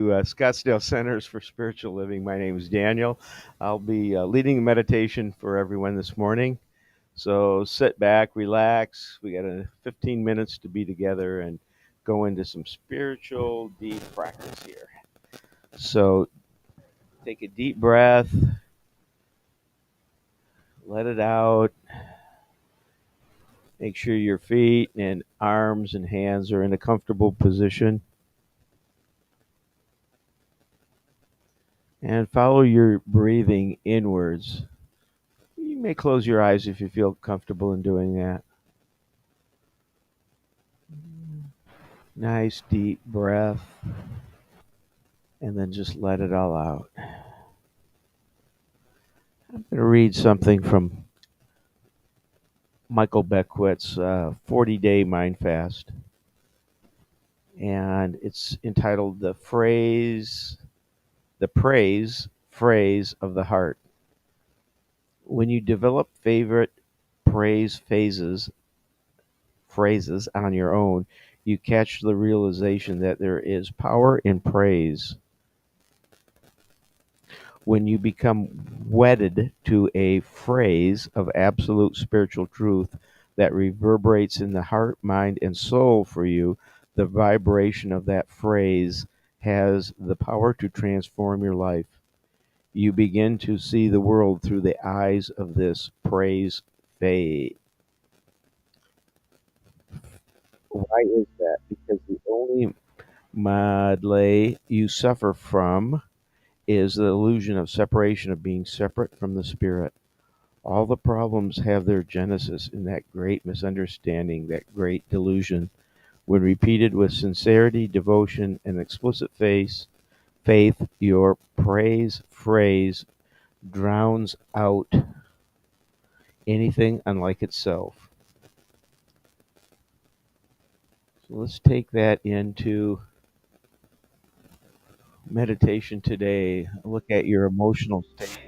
Scottsdale Centers for Spiritual Living. My name is Daniel. I'll be leading the meditation for everyone this morning. So sit back, relax. We got 15 minutes to be together and go into some spiritual deep practice here. So take a deep breath, let it out. Make sure your feet and arms and hands are in a comfortable position. And follow your breathing inwards. You may close your eyes if you feel comfortable in doing that. Nice deep breath, and then just let it all out. I'm going to read something from Michael Beckwith's 40-Day Mind Fast, and it's entitled The Praise Phrase of the Heart. When you develop favorite praise phrases on your own, you catch the realization that there is power in praise. When you become wedded to a phrase of absolute spiritual truth that reverberates in the heart, mind, and soul for you, the vibration of that phrase has the power to transform your life. You begin to see the world through the eyes of this praise phase. Why is that? Because the only madle you suffer from is the illusion of separation, of being separate from the spirit. All the problems have their genesis in that great misunderstanding, that great delusion. When repeated with sincerity, devotion, and explicit faith, your praise phrase drowns out anything unlike itself. So let's take that into meditation today. Look at your emotional state.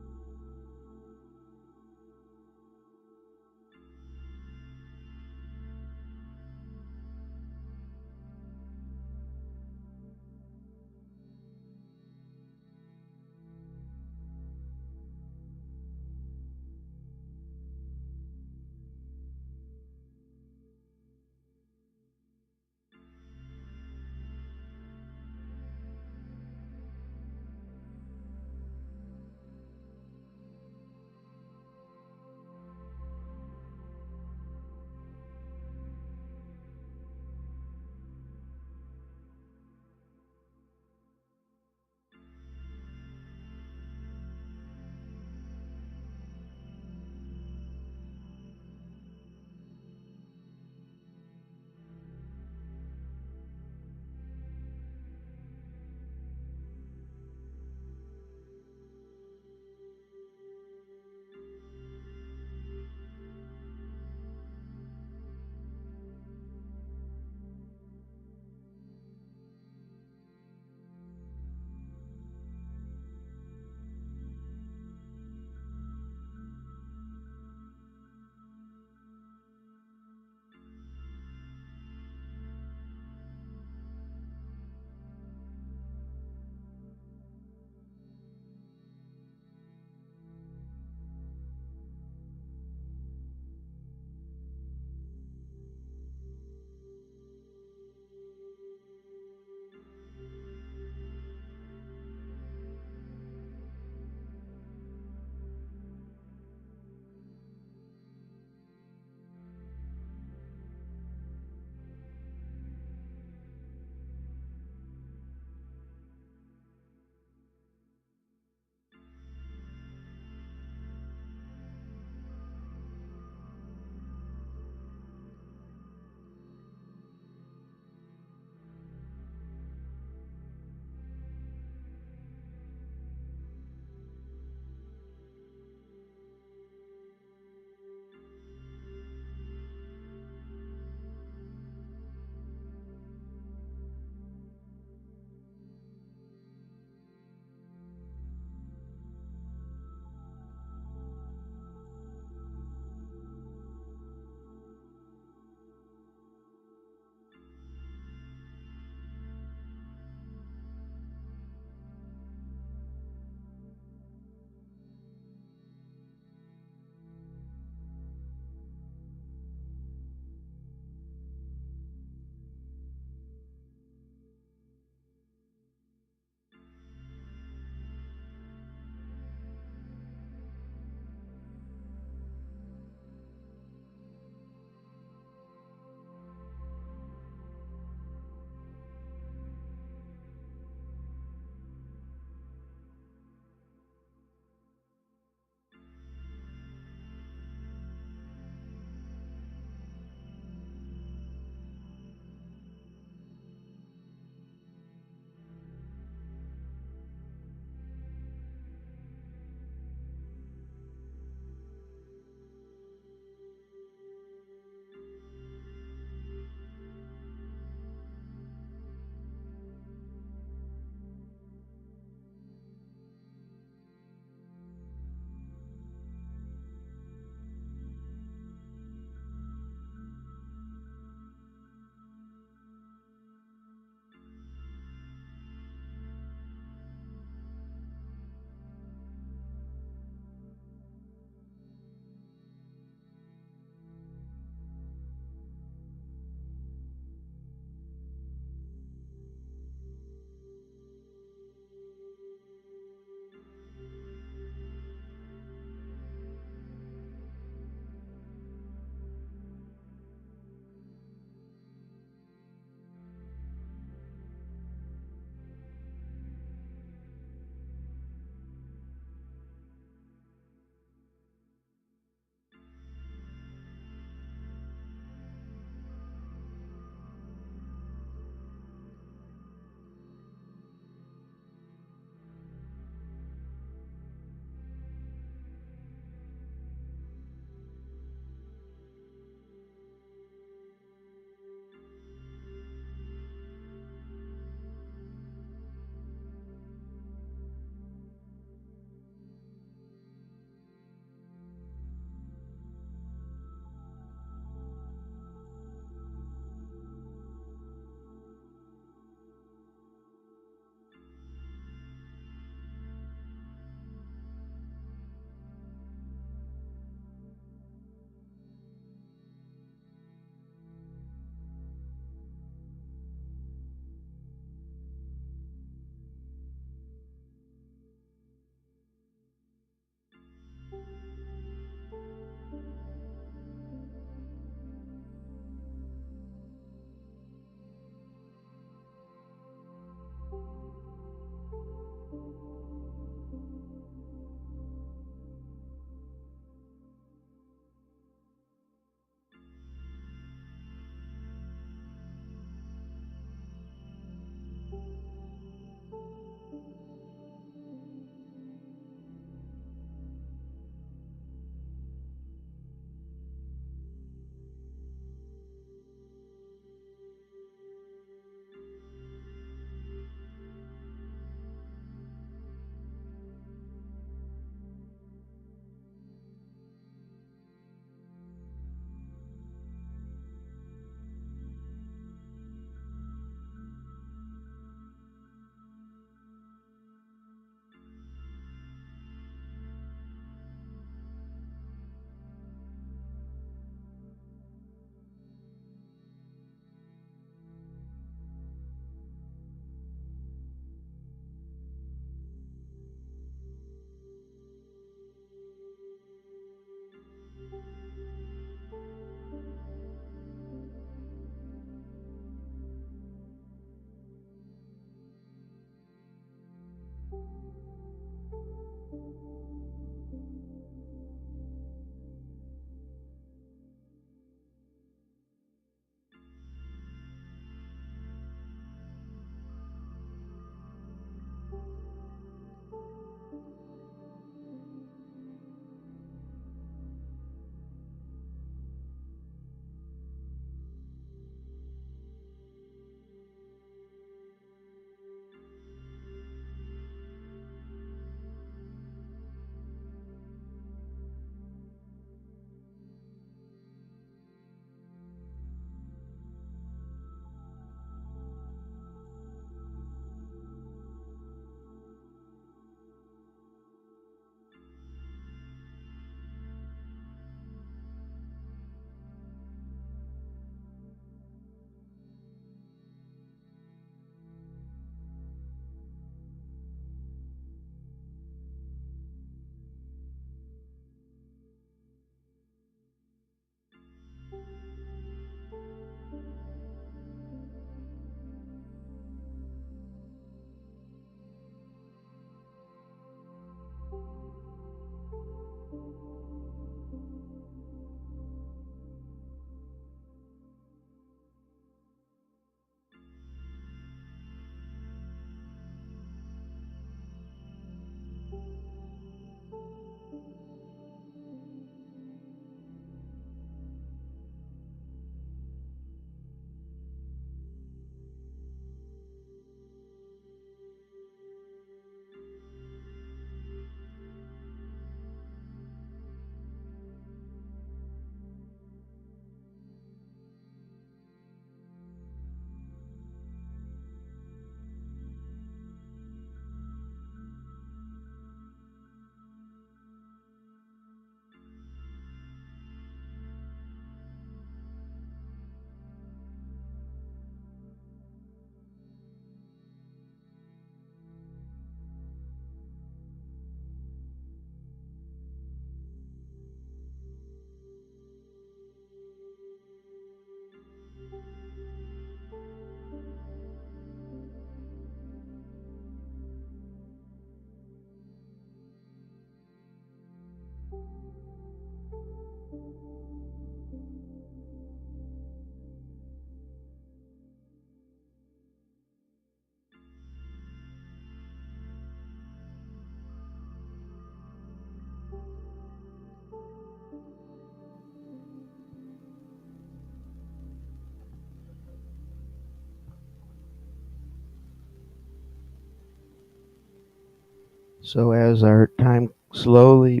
So, as our time slowly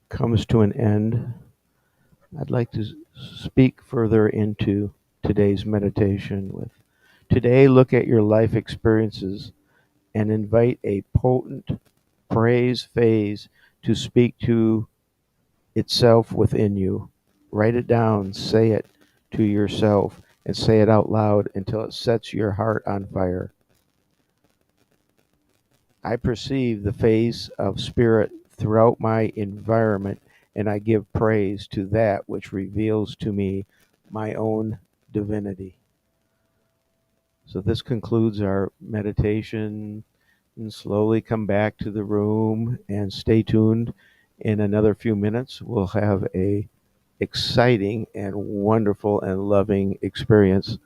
comes to an end, I'd like to speak further into today's meditation with today, look at your life experiences and invite a potent praise phase to speak to itself within you. Write it down, say it to yourself, and say it out loud until it sets your heart on fire. I perceive the phase of spirit throughout my environment, and I give praise to that which reveals to me my own divinity. So, this concludes our meditation. And slowly come back to the room and stay tuned. In another few minutes, we'll have a exciting and wonderful and loving experience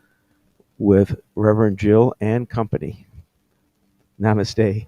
with Reverend Jill and company. Namaste.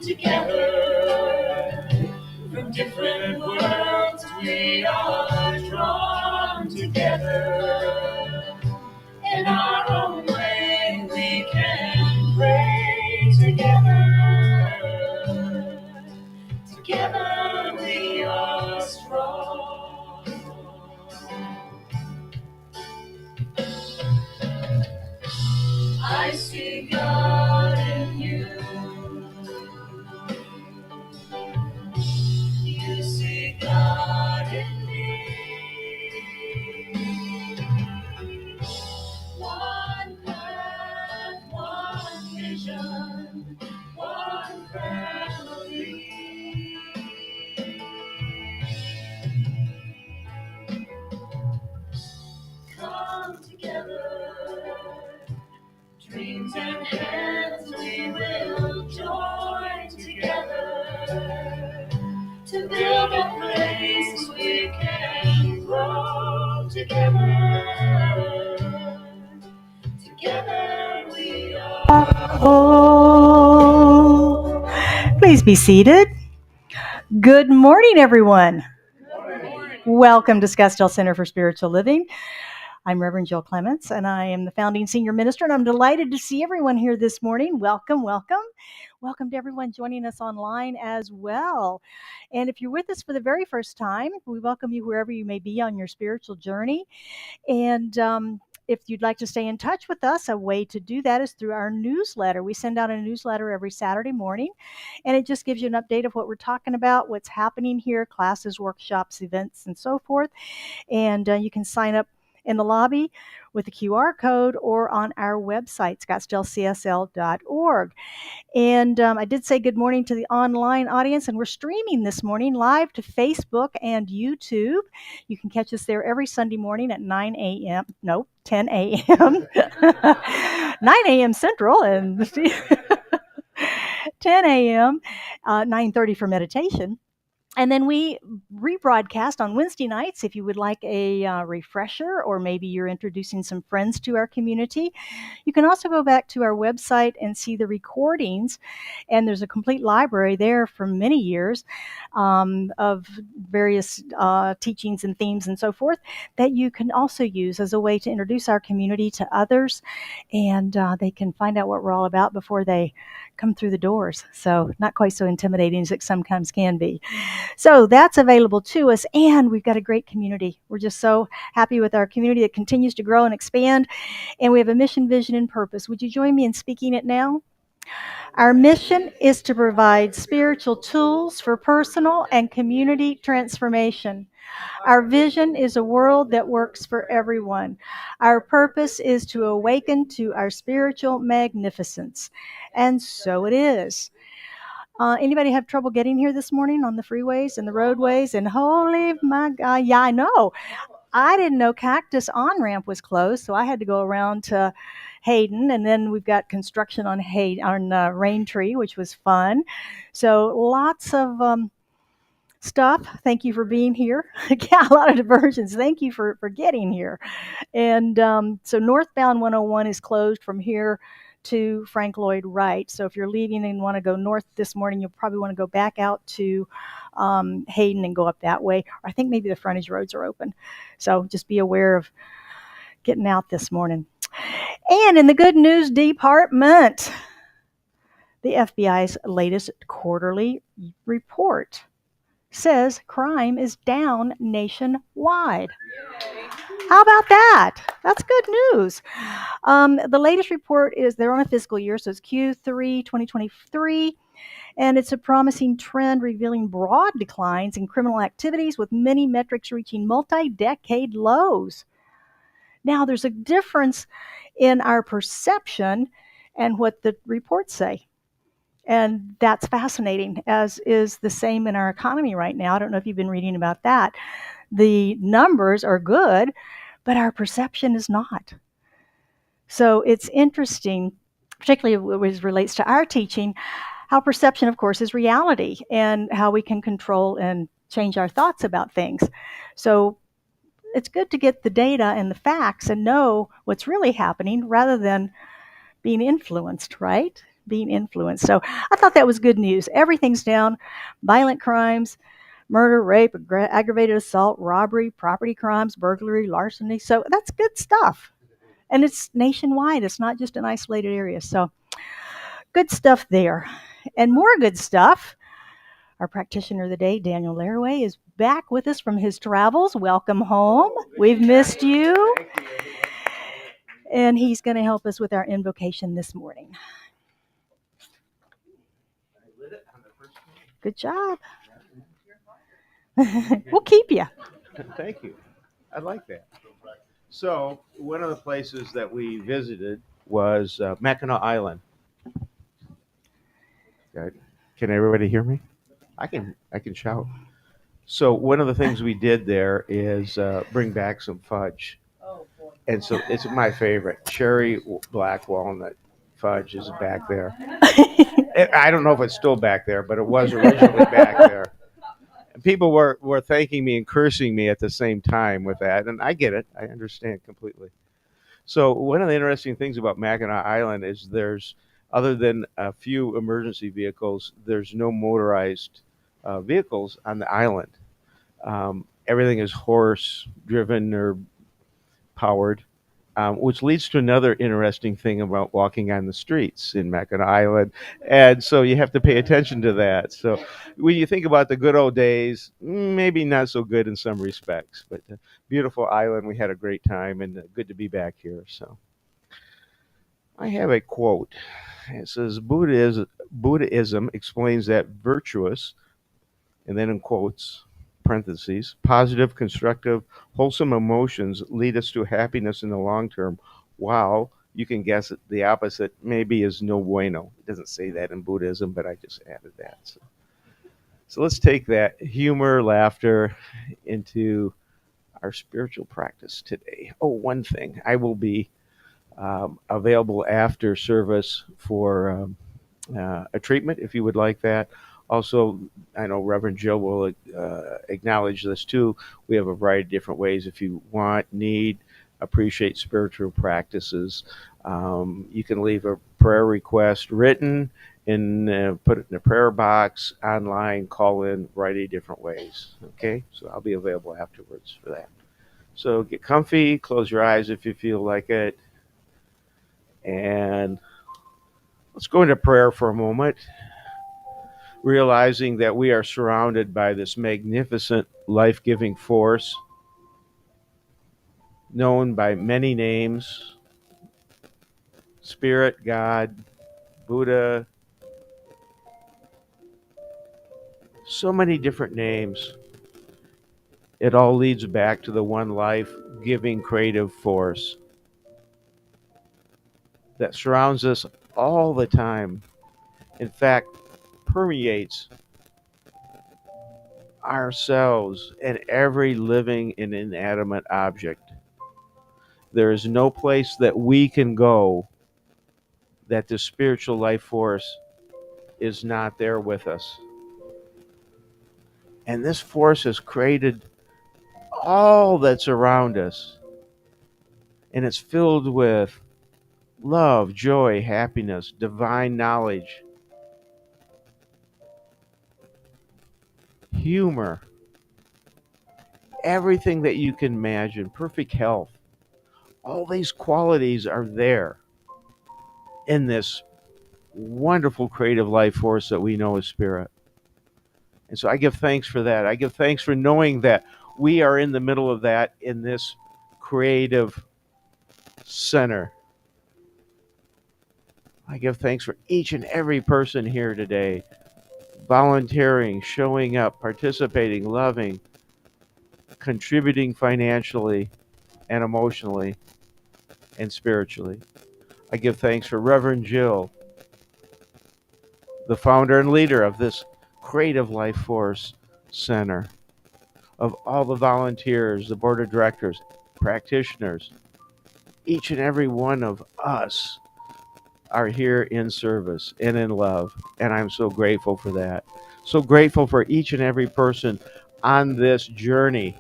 together. From different worlds we are drawn together. In our own way we can pray together. Together we are strong. I see God in you. You see God in me. One path, one vision, one family. Come together, dreams and hands we will join together to build a place we can grow together. Together we are whole. Please be seated. Good morning, everyone. Good morning. Welcome to Scottsdale Center for Spiritual Living. I'm Reverend Jill Clements, and I am the founding senior minister, and I'm delighted to see everyone here this morning. Welcome, welcome. Welcome to everyone joining us online as well. And if you're with us for the very first time, we welcome you wherever you may be on your spiritual journey. And if you'd like to stay in touch with us, a way to do that is through our newsletter. We send out a newsletter every Saturday morning, and it just gives you an update of what we're talking about, what's happening here, classes, workshops, events, and so forth. And you can sign up in the lobby with a QR code or on our website, scottsdalecsl.org. And I did say good morning to the online audience, and we're streaming this morning live to Facebook and YouTube. You can catch us there every Sunday morning at 10 a.m. 9 a.m. Central and 10 a.m., 9:30 for meditation. And then we rebroadcast on Wednesday nights if you would like a refresher, or maybe you're introducing some friends to our community. You can also go back to our website and see the recordings, and there's a complete library there for many years of various teachings and themes and so forth that you can also use as a way to introduce our community to others, and they can find out what we're all about before they come through the doors. So not quite so intimidating as it sometimes can be. So that's available to us, and we've got a great community. We're just so happy with our community that continues to grow and expand, and we have a mission, vision, and purpose. Would you join me in speaking it now? Our mission is to provide spiritual tools for personal and community transformation. Our vision is a world that works for everyone. Our purpose is to awaken to our spiritual magnificence. And so it is. Anybody have trouble getting here this morning on the freeways and the roadways? And holy my God, yeah, I know. I didn't know Cactus on-ramp was closed, so I had to go around to Hayden, and then we've got construction on Raintree, which was fun. So lots of stuff. Thank you for being here. Yeah, a lot of diversions. Thank you for getting here. And so northbound 101 is closed from here to Frank Lloyd Wright. So if you're leaving and want to go north this morning, you'll probably want to go back out to Hayden and go up that way. Or I think maybe the frontage roads are open. So just be aware of getting out this morning. And in the good news department, the FBI's latest quarterly report says crime is down nationwide. How about that? That's good news. The latest report is they're on a fiscal year, so it's Q3 2023, and it's a promising trend revealing broad declines in criminal activities with many metrics reaching multi-decade lows. Now, there's a difference in our perception and what the reports say. And that's fascinating, as is the same in our economy right now. I don't know if you've been reading about that. The numbers are good, but our perception is not. So it's interesting, particularly as it relates to our teaching, how perception, of course, is reality, and how we can control and change our thoughts about things. So it's good to get the data and the facts and know what's really happening rather than being influenced, right? being influenced. So I thought that was good news. Everything's down. Violent crimes, murder, rape, aggravated assault, robbery, property crimes, burglary, larceny. So that's good stuff. And it's nationwide. It's not just an isolated area. So good stuff there. And more good stuff. Our practitioner of the day, Daniel Laraway, is back with us from his travels. Welcome home. We've missed you. And he's going to help us with our invocation this morning. Good job. We'll keep you. Thank you. I like that. So, one of the places that we visited was Mackinac Island. Okay. Can everybody hear me? I can shout. So, one of the things we did there is bring back some fudge, and so it's my favorite cherry black walnut fudge is back there. I don't know if it's still back there, but it was originally back there. People were thanking me and cursing me at the same time with that, and I get it. I understand completely. So one of the interesting things about Mackinac Island is there's, other than a few emergency vehicles, there's no motorized vehicles on the island. Everything is horse driven or powered, which leads to another interesting thing about walking on the streets in Mackinac Island. And so you have to pay attention to that. So when you think about the good old days, maybe not so good in some respects, but beautiful island. We had a great time and good to be back here. So I have a quote. It says Buddhism explains that virtuous, and then in quotes, parentheses, positive, constructive, wholesome emotions lead us to happiness in the long term, while you can guess it, the opposite maybe is no bueno. It doesn't say that in Buddhism, but I just added that. So let's take that humor, laughter into our spiritual practice today. Oh, one thing, I will be available after service for a treatment if you would like that. Also, I know Reverend Joe will acknowledge this too. We have a variety of different ways if you want, need, appreciate spiritual practices. You can leave a prayer request written and put it in a prayer box, online, call in, variety of different ways. Okay, so I'll be available afterwards for that. So get comfy, close your eyes if you feel like it, and let's go into prayer for a moment, realizing that we are surrounded by this magnificent life giving force known by many names: Spirit, God, Buddha, so many different names. It all leads back to the one life giving creative force that surrounds us all the time. In fact, permeates ourselves and every living and inanimate object. There is no place that we can go that the spiritual life force is not there with us. And this force has created all that's around us. And it's filled with love, joy, happiness, divine knowledge, humor, everything that you can imagine, perfect health. All these qualities are there in this wonderful creative life force that we know as spirit. And so I give thanks for that. I give thanks for knowing that we are in the middle of that in this creative center. I give thanks for each and every person here today, volunteering, showing up, participating, loving, contributing financially and emotionally and spiritually. I give thanks for Reverend Jill, the founder and leader of this Creative Life Force Center, of all the volunteers, the board of directors, practitioners. Each and every one of us are here in service and in love, and I'm so grateful for that. So grateful for each and every person on this journey,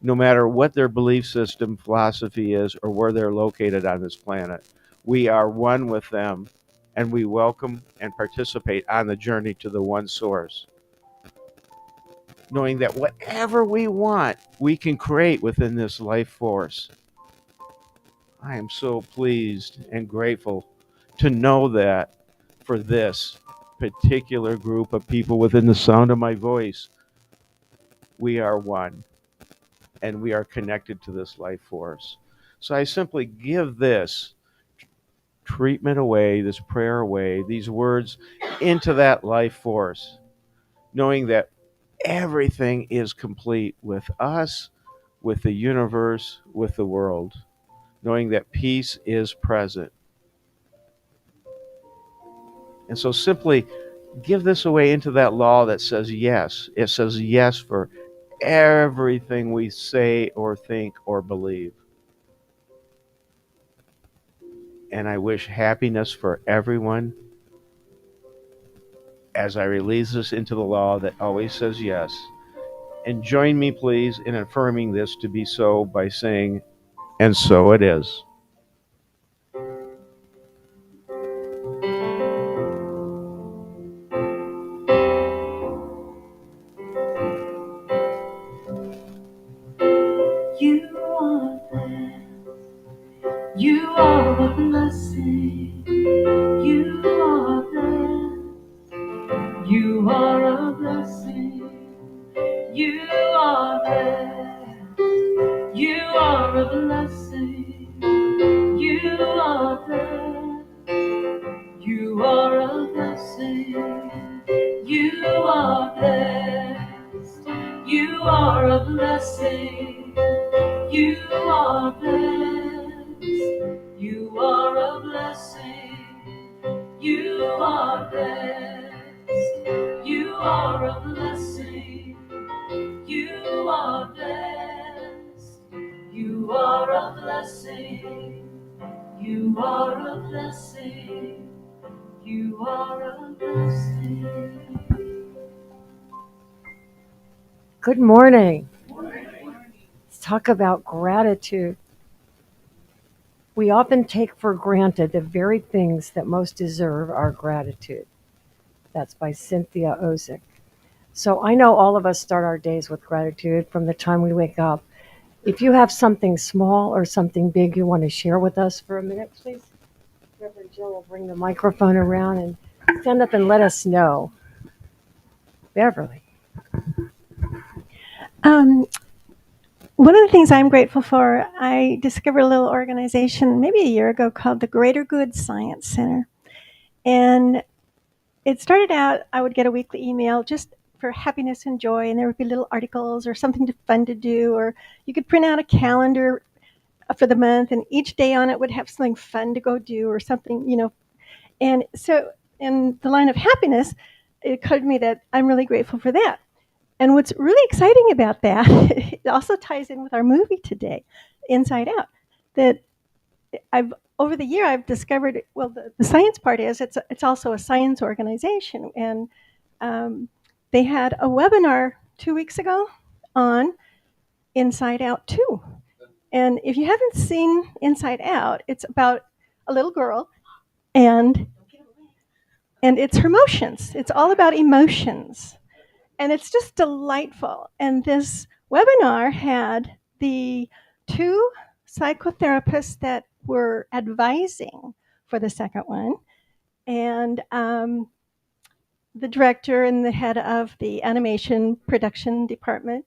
no matter what their belief system, philosophy is, or where they're located on this planet. We are one with them, and we welcome and participate on the journey to the one source, knowing that whatever we want, we can create within this life force. I am so pleased and grateful to know that for this particular group of people within the sound of my voice, we are one and we are connected to this life force. So I simply give this treatment away, this prayer away, these words into that life force, knowing that everything is complete with us, with the universe, with the world, knowing that peace is present. And so simply give this away into that law that says yes. It says yes for everything we say or think or believe. And I wish happiness for everyone as I release this into the law that always says yes. And join me, please, in affirming this to be so by saying, and so it is. You are there. You are a blessing. You are there. You are a blessing. You are there. You are a blessing. You are there. You are a blessing. You are blessed. You are a blessing. You are blessed. You are a blessing. You are blessed. You are a blessing. You are blessed. You are a blessing. You are a blessing. You are a blessing. Good morning. Let's talk about gratitude. We often take for granted the very things that most deserve our gratitude. That's by Cynthia Ozick. So I know all of us start our days with gratitude from the time we wake up. If you have something small or something big you want to share with us for a minute, please. Reverend Jill will bring the microphone around and stand up and let us know. Beverly. Um, One of the things I'm grateful for, I discovered a little organization maybe a year ago called the Greater Good Science Center. And it started out, I would get a weekly email just for happiness and joy, and there would be little articles or something fun to do, or you could print out a calendar for the month, and each day on it would have something fun to go do or something. And so, in the line of happiness, it occurred to me that I'm really grateful for that. And what's really exciting about that, it also ties in with our movie today, Inside Out, that over the year I've discovered, well, the science part is it's also a science organization. And they had a webinar 2 weeks ago on Inside Out 2. And if you haven't seen Inside Out, it's about a little girl and it's her emotions. It's all about emotions. And it's just delightful. And this webinar had the two psychotherapists that were advising for the second one, and the director and the head of the animation production department.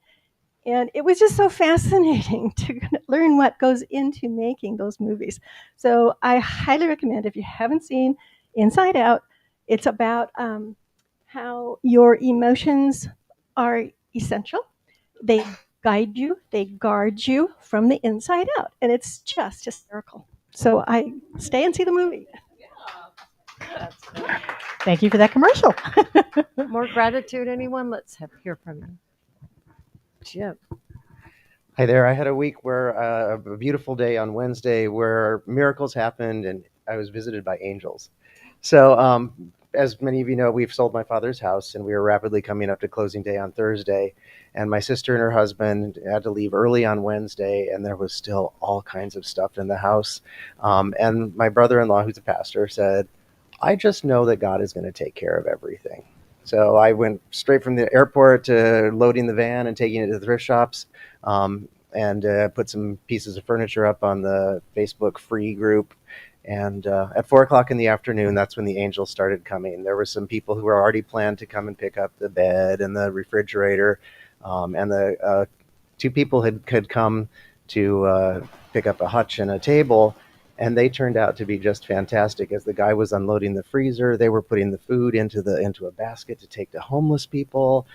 And it was just so fascinating to learn what goes into making those movies. So I highly recommend, if you haven't seen Inside Out, it's about how your emotions are essential. They guide you, they guard you from the inside out. And it's just hysterical. So I stay and see the movie. Thank you for that commercial. More gratitude, anyone? Let's hear from you. Jim. Hi there. I had a week where a beautiful day on Wednesday where miracles happened and I was visited by angels. So, as many of you know, we've sold my father's house and we were rapidly coming up to closing day on Thursday. And my sister and her husband had to leave early on Wednesday, and there was still all kinds of stuff in the house. And my brother-in-law, who's a pastor, said, I just know that God is going to take care of everything. So I went straight from the airport to loading the van and taking it to the thrift shops, and put some pieces of furniture up on the Facebook free group. And at 4 o'clock in the afternoon, that's when the angels started coming. There were some people who were already planned to come and pick up the bed and the refrigerator, and the two people had come to pick up a hutch and a table, and they turned out to be just fantastic. As the guy was unloading the freezer, they were putting the food into a basket to take to homeless people.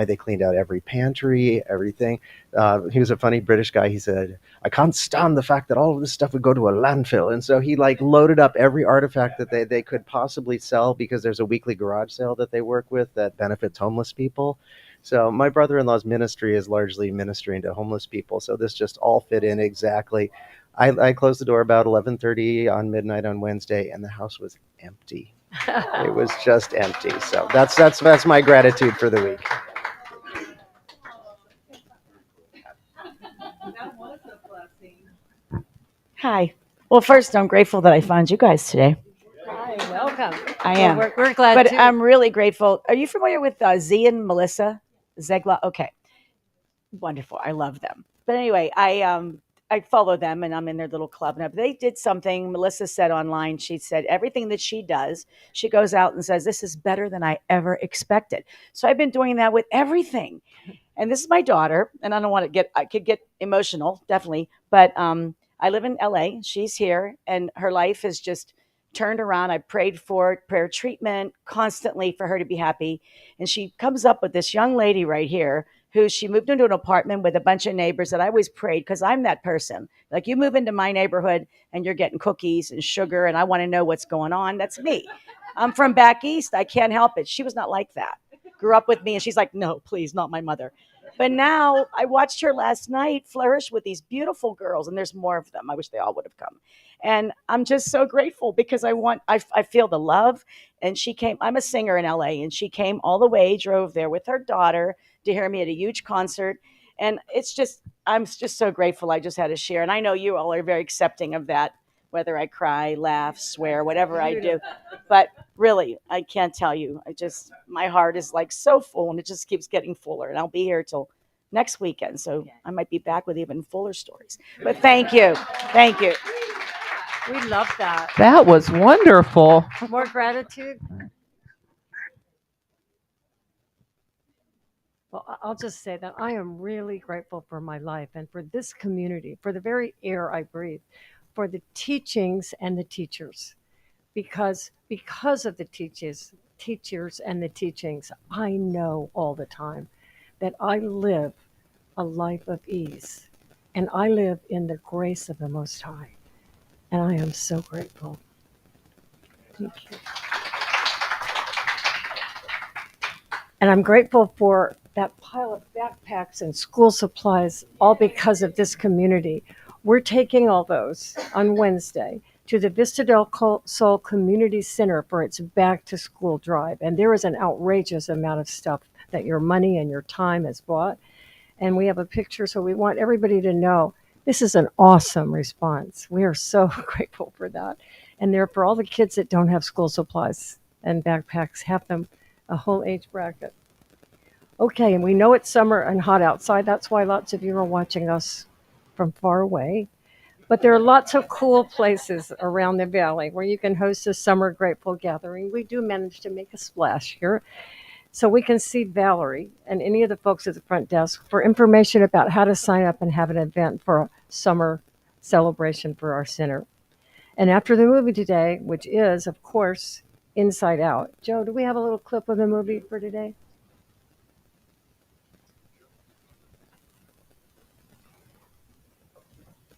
They cleaned out every pantry, everything. He was a funny British guy. He said, "I can't stand the fact that all of this stuff would go to a landfill," and so he like loaded up every artifact that they could possibly sell, because there's a weekly garage sale that they work with that benefits homeless people. So my brother-in-law's ministry is largely ministering to homeless people. So this just all fit in exactly. I closed the door about 11:30 on midnight on Wednesday, and the house was empty. It was just empty. So that's my gratitude for the week. Hi. Well, first, I'm grateful that I found you guys today. Hi, welcome. I am. We're glad But too. I'm really grateful. Are you familiar with Z and Melissa Zegla? Okay. Wonderful. I love them. But anyway, I follow them and I'm in their little club. Now, they did something Melissa said online. She said everything that she does, she goes out and says, "This is better than I ever expected." So I've been doing that with everything. And this is my daughter, and I don't want to I could get emotional, definitely. But I live in LA. She's here, and her life has just turned around. I prayed for it, prayer treatment constantly for her to be happy. And she comes up with this young lady right here who she moved into an apartment with a bunch of neighbors that I always prayed, because I'm that person. Like, you move into my neighborhood and you're getting cookies and sugar, and I want to know what's going on. That's me. I'm from back east. I can't help it. She was not like that. Grew up with me, and she's like, "No, please, not my mother." But now I watched her last night flourish with these beautiful girls, and there's more of them. I wish they all would have come. And I'm just so grateful, because I feel the love. And she came, I'm a singer in LA, and she came all the way, drove there with her daughter to hear me at a huge concert. And I'm just so grateful. I just had to share. And I know you all are very accepting of that, whether I cry, laugh, swear, whatever I do. But really, I can't tell you. My heart is like so full, and it just keeps getting fuller. And I'll be here till next weekend. So I might be back with even fuller stories. But thank you. Thank you. We love that. That was wonderful. More gratitude. Well, I'll just say that I am really grateful for my life and for this community, for the very air I breathe, for the teachings and the teachers. Because of the teachers and the teachings, I know all the time that I live a life of ease, and I live in the grace of the Most High. And I am so grateful. Thank you. And I'm grateful for that pile of backpacks and school supplies, all because of this community. We're taking all those on Wednesday to the Vista del Sol Community Center for its back to school drive. And there is an outrageous amount of stuff that your money and your time has bought. And we have a picture, so we want everybody to know this is an awesome response. We are so grateful for that. And they're for all the kids that don't have school supplies and backpacks, have them a whole age bracket. Okay, and we know it's summer and hot outside. That's why lots of you are watching us from far away. But there are lots of cool places around the valley where you can host a summer grateful gathering. We do manage to make a splash here. So we can see Valerie and any of the folks at the front desk for information about how to sign up and have an event for a summer celebration for our center. And after the movie today, which is, of course, Inside Out. Joe, do we have a little clip of the movie for today?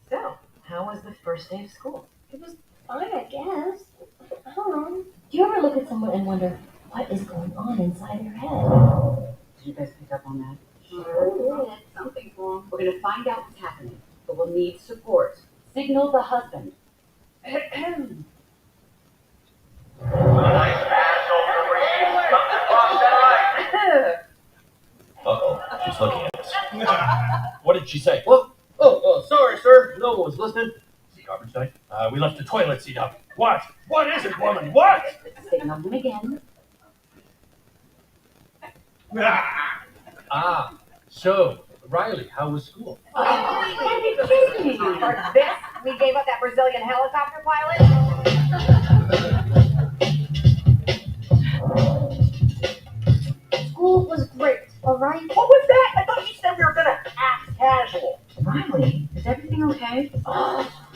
So, how was the first day of school? It was fine, I guess. I don't know. Do you ever look at someone and wonder what is going on inside their head? Did you guys pick up on that? Sure did. Something's wrong. We're going to find out what's happening, but we'll need support. Signal the husband. Uh-oh, she's looking at us. What did she say? Well, sorry, sir. No one was listening. Is he garbage night? We left the toilet seat up. What? What is it, woman? What? Signal him again. Ah, so, Riley, how was school? Are you kidding me? For this, we gave up that Brazilian helicopter pilot. School was great, all right? What was that? I thought you said we were gonna act casual. Riley, is everything okay?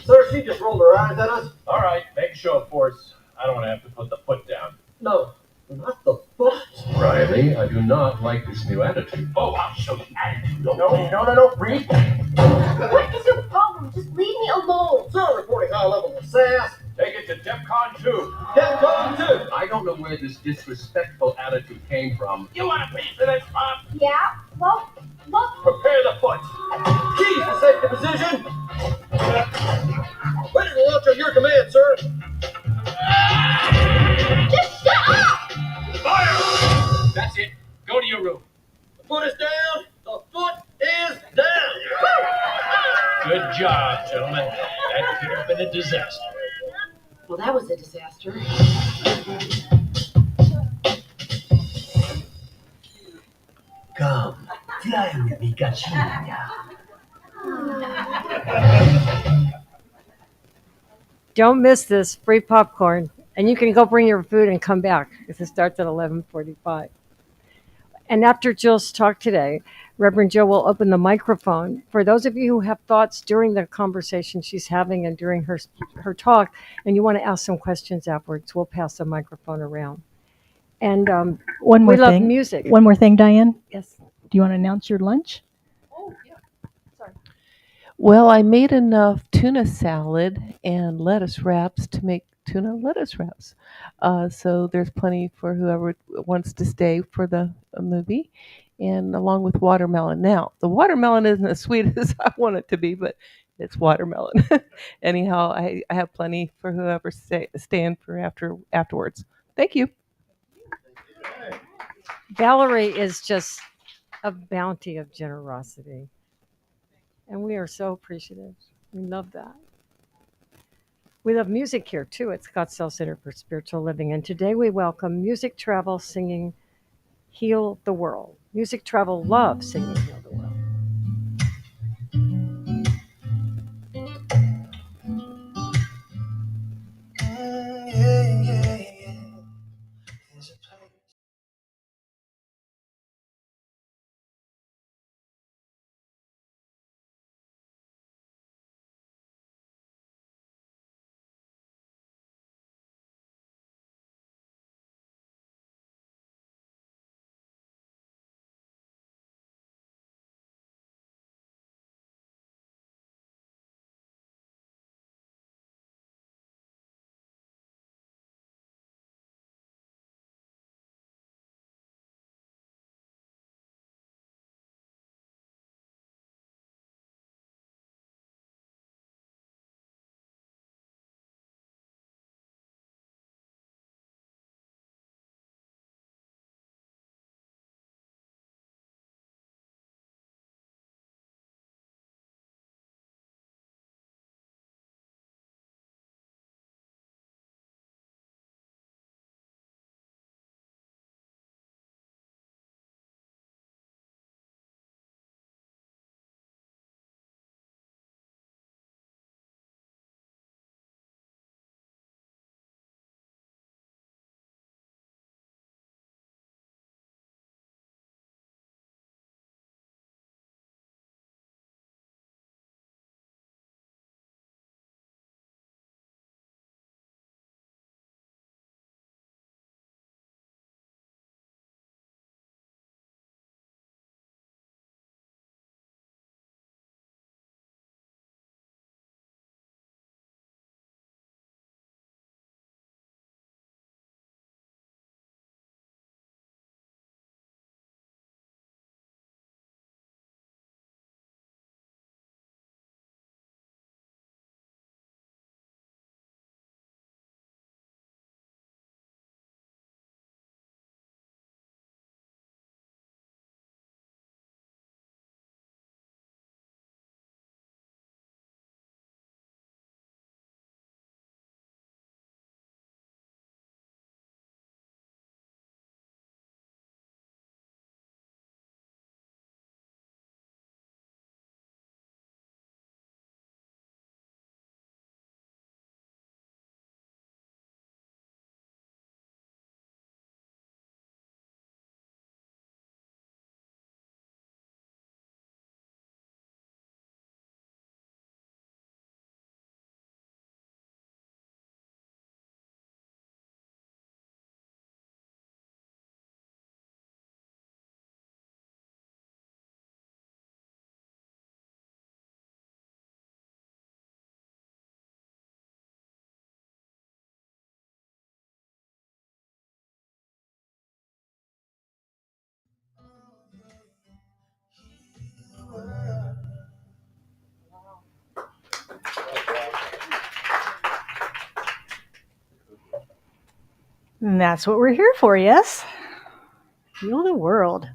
Sir, she just rolled her eyes at us. All right, make a show of force. I don't want to have to put the foot down. No, not the foot. Riley, I do not like this new attitude. Oh, I'll show you attitude. No, Reed. What is your problem? Just leave me alone. Sir, reporting high level of sass. Take it to DEFCON 2. DEFCON 2. I don't know where this disrespectful attitude came from. You want a piece of this, Pop? Yeah? Well, look. Prepare the foot. Keys to safety position. Ready to launch on your command, sir. Just shut up! Fire! That's it. Go to your room. The foot is down. The foot is down. Good job, gentlemen. That could have been a disaster. Well, that was a disaster. Come, fly with me, Katrina. Don't miss this free popcorn, and you can go bring your food and come back because it starts at 11:45. And after Jill's talk today, Reverend Jill will open the microphone for those of you who have thoughts during the conversation she's having and during her talk, and you want to ask some questions afterwards. We'll pass the microphone around. And One more we love thing. music. One more thing, Diane. Yes. Do you want to announce your lunch? Well, I made enough tuna salad and lettuce wraps to make tuna lettuce wraps. So there's plenty for whoever wants to stay for the movie, and along with watermelon. Now, the watermelon isn't as sweet as I want it to be, but it's watermelon. Anyhow, I have plenty for whoever staying for afterwards. Thank you. Valerie is just a bounty of generosity. And we are so appreciative. We love that. We love music here too at Scottsdale Center for Spiritual Living. And today we welcome Music Travel singing Heal the World. Music Travel loves singing Heal the World. And that's what we're here for, yes? Heal the world.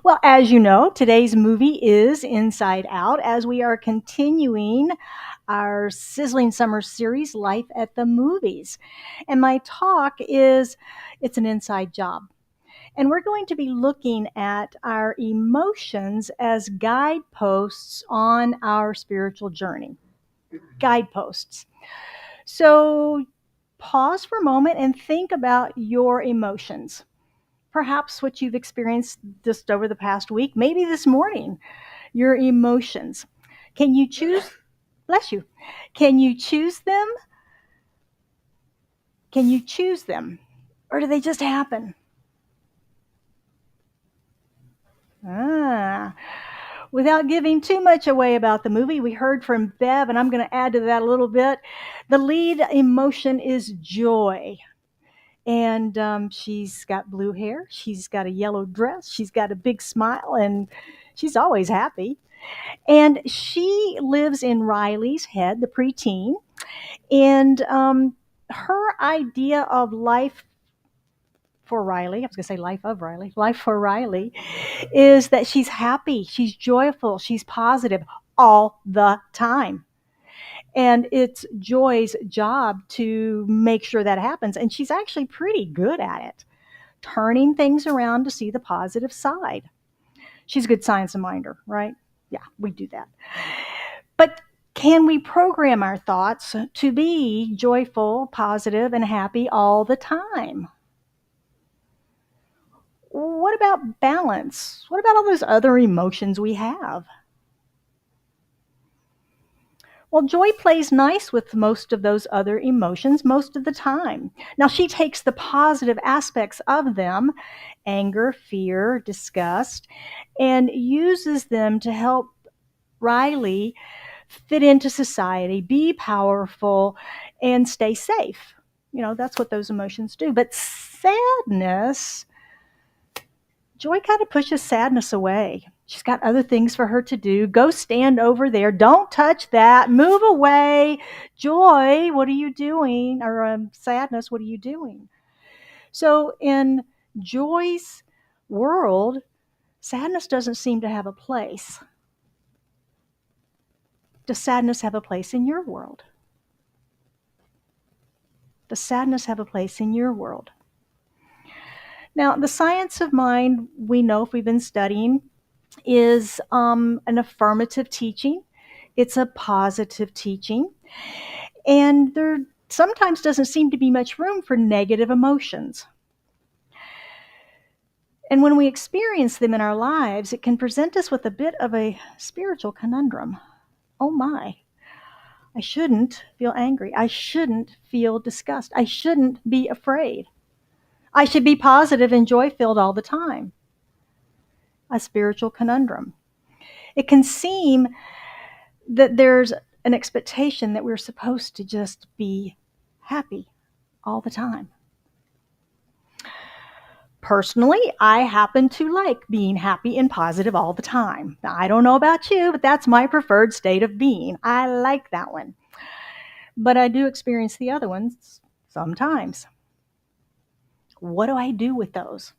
Well, as you know, today's movie is Inside Out, as we are continuing our sizzling summer series, Life at the Movies. And my talk is It's an Inside Job. And we're going to be looking at our emotions as guideposts on our spiritual journey. Guideposts. So pause for a moment and think about your emotions. Perhaps what you've experienced just over the past week, maybe this morning, your emotions. Can you choose? Bless you. Can you choose them? Can you choose them? Or do they just happen? Without giving too much away about the movie, we heard from Bev, and I'm going to add to that a little bit. The lead emotion is joy. And she's got blue hair. She's got a yellow dress. She's got a big smile, and she's always happy. And she lives in Riley's head, the preteen. And her idea of life for Riley, I was going to say life of Riley, life for Riley, is that she's happy, she's joyful, she's positive all the time. And it's Joy's job to make sure that happens. And she's actually pretty good at it, turning things around to see the positive side. She's a good science minder, right? Yeah, we do that. But can we program our thoughts to be joyful, positive, and happy all the time? What about balance? What about all those other emotions we have? Well, Joy plays nice with most of those other emotions most of the time. Now, she takes the positive aspects of them, anger, fear, disgust, and uses them to help Riley fit into society, be powerful, and stay safe. You know, that's what those emotions do. But sadness, Joy kind of pushes sadness away. She's got other things for her to do. Go stand over there. Don't touch that. Move away. Joy, what are you doing? Or sadness, what are you doing? So in Joy's world, sadness doesn't seem to have a place. Does sadness have a place in your world? Does sadness have a place in your world? Now, the science of mind, we know if we've been studying, is an affirmative teaching. It's a positive teaching. And there sometimes doesn't seem to be much room for negative emotions. And when we experience them in our lives, it can present us with a bit of a spiritual conundrum. Oh my, I shouldn't feel angry. I shouldn't feel disgust. I shouldn't be afraid. I should be positive and joy-filled all the time. A spiritual conundrum. It can seem that there's an expectation that we're supposed to just be happy all the time. Personally, I happen to like being happy and positive all the time. Now, I don't know about you, but that's my preferred state of being. I like that one. But I do experience the other ones sometimes. What do I do with those?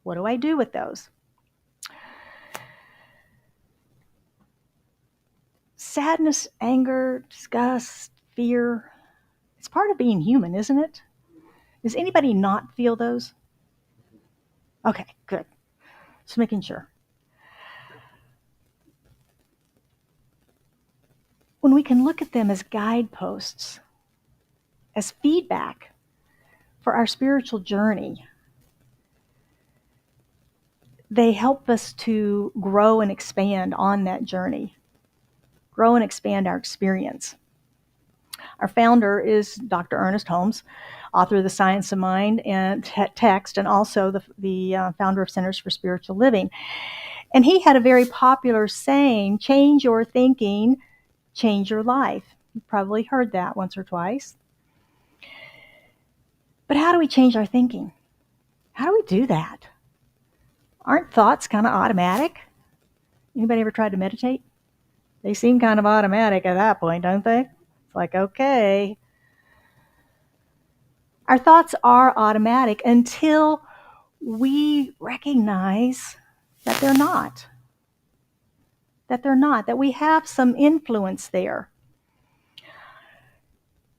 What do I do with those? Sadness, anger, disgust, fear. It's part of being human, isn't it? Does anybody not feel those? Okay, good. Just making sure. When we can look at them as guideposts, as feedback for our spiritual journey, they help us to grow and expand on that journey, grow and expand our experience. Our founder is Dr. Ernest Holmes, author of The Science of Mind and Text, and also the founder of Centers for Spiritual Living. And he had a very popular saying, change your thinking, change your life. You've probably heard that once or twice. But how do we change our thinking? How do we do that? Aren't thoughts kind of automatic? Anybody ever tried to meditate? They seem kind of automatic at that point, don't they? It's like, okay. Our thoughts are automatic until we recognize that they're not, that we have some influence there.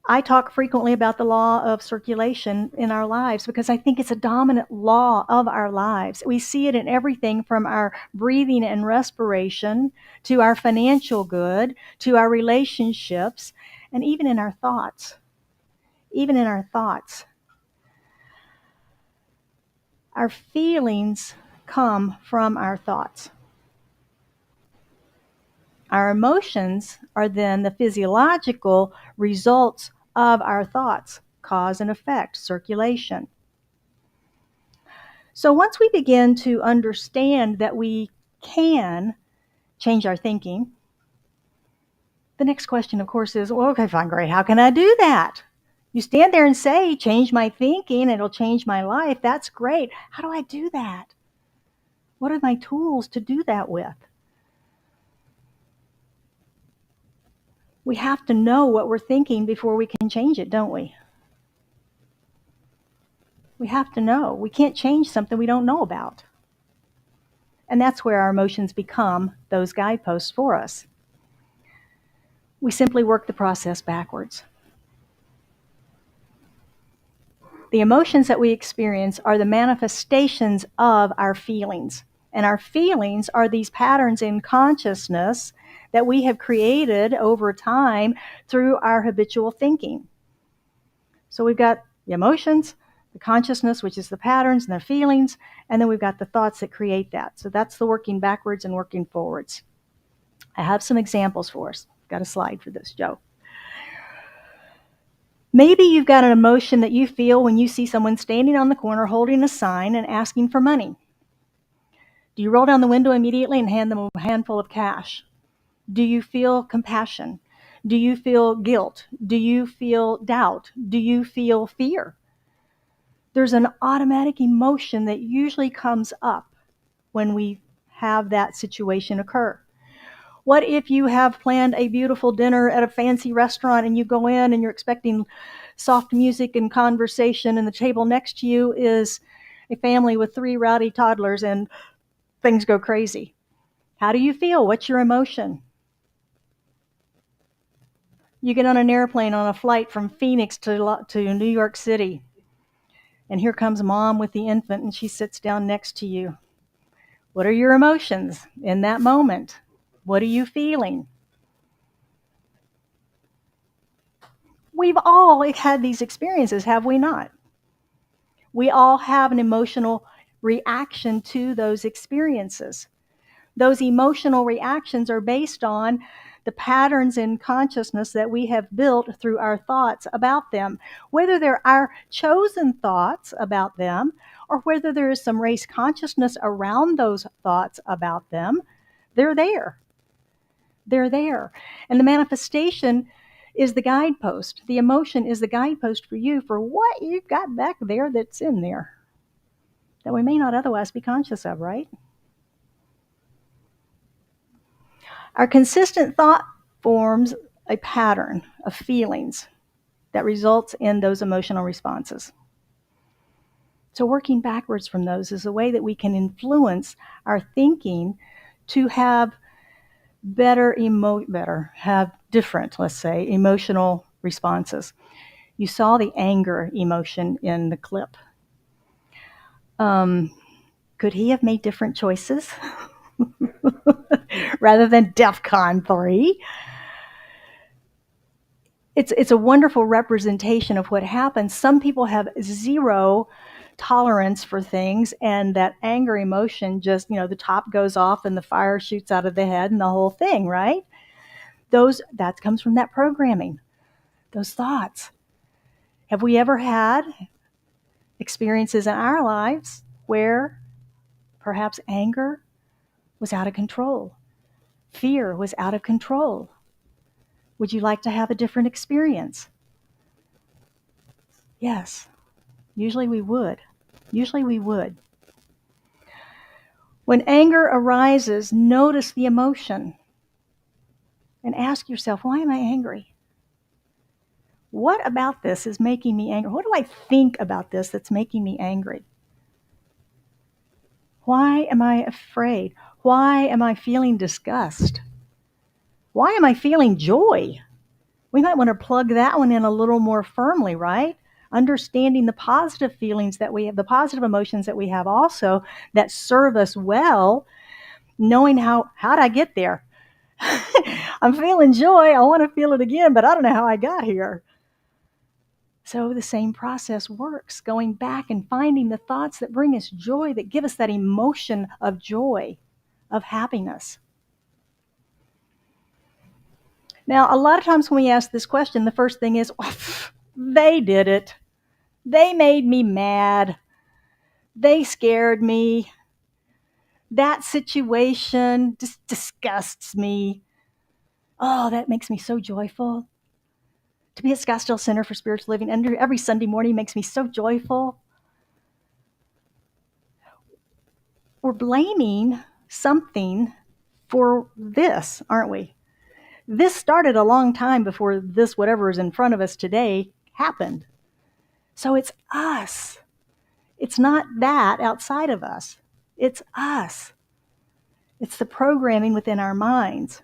I talk frequently about the law of circulation in our lives because I think it's a dominant law of our lives. We see it in everything from our breathing and respiration to our financial good, to our relationships, and even in our thoughts. Even in our thoughts. Our feelings come from our thoughts. Our emotions are then the physiological results of our thoughts, cause and effect, circulation. So once we begin to understand that we can change our thinking, the next question, of course, is, well, okay, fine, great. How can I do that? You stand there and say, change my thinking, it'll change my life. That's great. How do I do that? What are my tools to do that with? We have to know what we're thinking before we can change it, don't we? We have to know. We can't change something we don't know about. And that's where our emotions become those guideposts for us. We simply work the process backwards. The emotions that we experience are the manifestations of our feelings. And our feelings are these patterns in consciousness that we have created over time through our habitual thinking. So we've got the emotions, the consciousness, which is the patterns and the feelings, and then we've got the thoughts that create that. So that's the working backwards and working forwards. I have some examples for us. Got a slide for this, Joe. Maybe you've got an emotion that you feel when you see someone standing on the corner holding a sign and asking for money. Do you roll down the window immediately and hand them a handful of cash? Do you feel compassion? Do you feel guilt? Do you feel doubt? Do you feel fear? There's an automatic emotion that usually comes up when we have that situation occur. What if you have planned a beautiful dinner at a fancy restaurant and you go in and you're expecting soft music and conversation, and the table next to you is a family with 3 rowdy toddlers and things go crazy? How do you feel? What's your emotion? You get on an airplane on a flight from Phoenix to New York City, and here comes mom with the infant, and she sits down next to you. What are your emotions in that moment? What are you feeling? We've all had these experiences, have we not? We all have an emotional reaction to those experiences. Those emotional reactions are based on the patterns in consciousness that we have built through our thoughts about them, whether they're our chosen thoughts about them or whether there is some race consciousness around those thoughts about them. They're there. They're there. And the manifestation is the guidepost. The emotion is the guidepost for you for what you've got back there that's in there that we may not otherwise be conscious of, right? Our consistent thought forms a pattern of feelings that results in those emotional responses. So working backwards from those is a way that we can influence our thinking to have have different, let's say, emotional responses. You saw the anger emotion in the clip. Could he have made different choices rather than DEFCON 3? It's a wonderful representation of what happens. Some people have zero tolerance for things, and that anger emotion just, the top goes off and the fire shoots out of the head and the whole thing, right? That comes from that programming, those thoughts. Have we ever had experiences in our lives where perhaps anger was out of control? Fear was out of control? Would you like to have a different experience? Yes, usually we would. Usually we would. When anger arises, notice the emotion and ask yourself, why am I angry? What about this is making me angry? What do I think about this that's making me angry? Why am I afraid? Why am I feeling disgust? Why am I feeling joy? We might want to plug that one in a little more firmly, right? Understanding the positive feelings that we have, the positive emotions that we have also that serve us well, knowing how'd I get there? I'm feeling joy. I want to feel it again, but I don't know how I got here. So the same process works, going back and finding the thoughts that bring us joy, that give us that emotion of joy, of happiness. Now, a lot of times when we ask this question, the first thing is, oh, they did it. They made me mad. They scared me. That situation just disgusts me. Oh, that makes me so joyful. To be at Scottsdale Center for Spiritual Living every Sunday morning makes me so joyful. We're blaming something for this, aren't we? This started a long time before this, whatever is in front of us today, happened. So it's us. It's not that outside of us. It's us. It's the programming within our minds.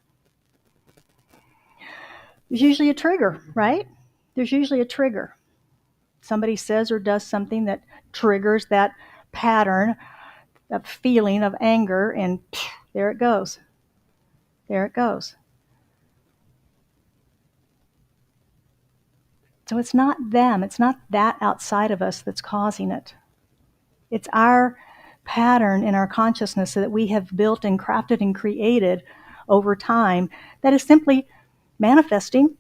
There's usually a trigger, right? There's usually a trigger. Somebody says or does something that triggers that pattern, that feeling of anger, and there it goes. There it goes. So it's not them. It's not that outside of us that's causing it. It's our pattern in our consciousness that we have built and crafted and created over time that is simply manifesting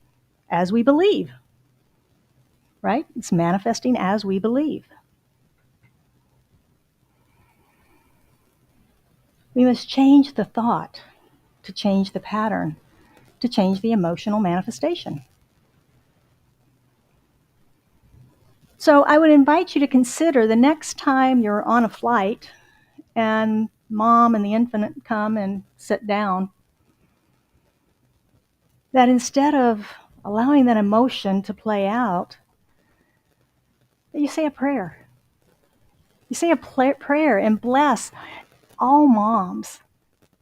as we believe. Right? It's manifesting as we believe. We must change the thought to change the pattern, to change the emotional manifestation. So I would invite you to consider the next time you're on a flight and mom and the infant come and sit down, that instead of allowing that emotion to play out, that you say a prayer. You say a prayer and bless all moms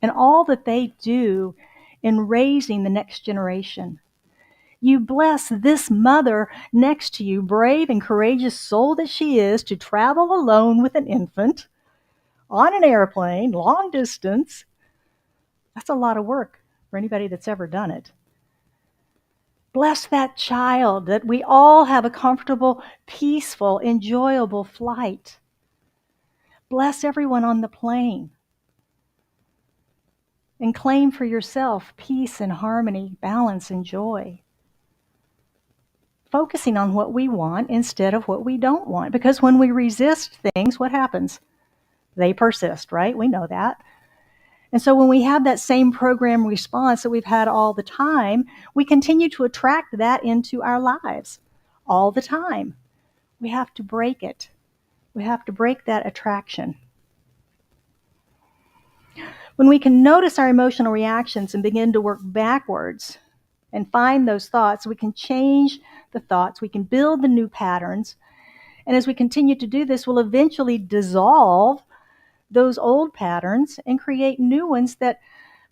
and all that they do in raising the next generation. You bless this mother next to you, brave and courageous soul that she is, to travel alone with an infant on an airplane, long distance. That's a lot of work for anybody that's ever done it. Bless that child, that we all have a comfortable, peaceful, enjoyable flight. Bless everyone on the plane. And claim for yourself peace and harmony, balance and joy. Focusing on what we want instead of what we don't want. Because when we resist things, what happens? They persist, right? We know that. And so when we have that same program response that we've had all the time, we continue to attract that into our lives all the time. We have to break it. We have to break that attraction. When we can notice our emotional reactions and begin to work backwards and find those thoughts, we can change the thoughts, we can build the new patterns. And as we continue to do this, we'll eventually dissolve those old patterns and create new ones that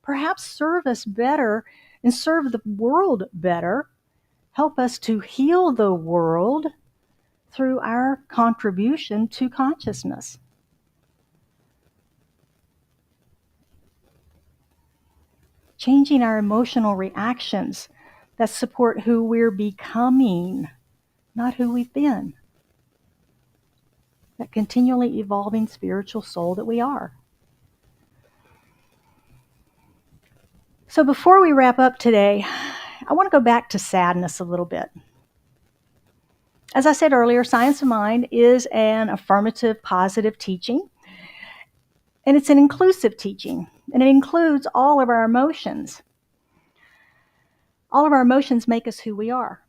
perhaps serve us better and serve the world better, help us to heal the world through our contribution to consciousness. Changing our emotional reactions that support who we're becoming, not who we've been. That continually evolving spiritual soul that we are. So before we wrap up today, I want to go back to sadness a little bit. As I said earlier, Science of Mind is an affirmative, positive teaching, and it's an inclusive teaching, and it includes all of our emotions. All of our emotions make us who we are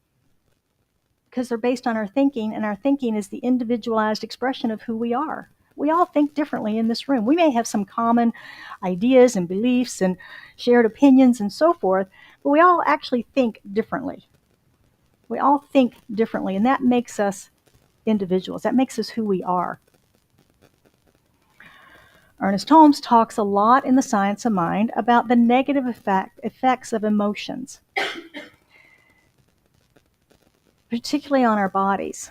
because they're based on our thinking, and our thinking is the individualized expression of who we are. We all think differently in this room. We may have some common ideas and beliefs and shared opinions and so forth, but we all actually think differently. We all think differently, and that makes us individuals. That makes us who we are. Ernest Holmes talks a lot in The Science of Mind about the negative effects of emotions, particularly on our bodies.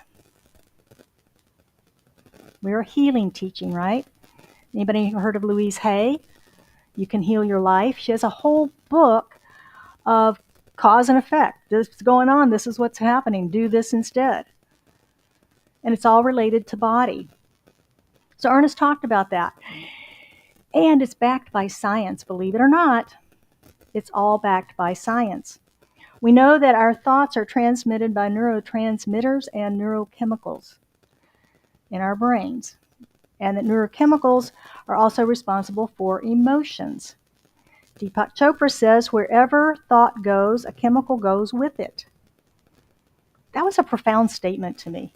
We're a healing teaching, right? Anybody heard of Louise Hay? You Can Heal Your Life. She has a whole book of cause and effect. This is going on. This is what's happening. Do this instead. And it's all related to body. So Ernest talked about that. And it's backed by science, believe it or not. It's all backed by science. We know that our thoughts are transmitted by neurotransmitters and neurochemicals in our brains, and that neurochemicals are also responsible for emotions. Deepak Chopra says, wherever thought goes, a chemical goes with it. That was a profound statement to me.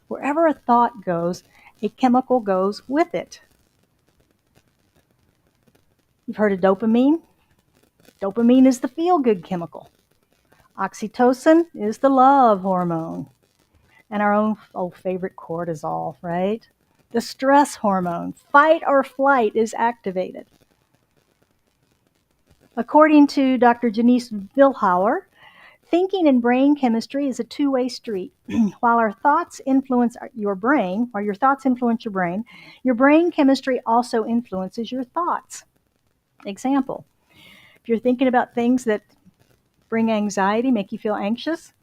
Wherever a thought goes, a chemical goes with it. You've heard of dopamine? Dopamine is the feel-good chemical. Oxytocin is the love hormone. And our own favorite cortisol, right? The stress hormone, fight or flight, is activated. According to Dr. Janice Vilhauer, thinking and brain chemistry is a two-way street. While our thoughts influence your brain, or your thoughts influence your brain chemistry also influences your thoughts. Example, if you're thinking about things that bring anxiety, make you feel anxious,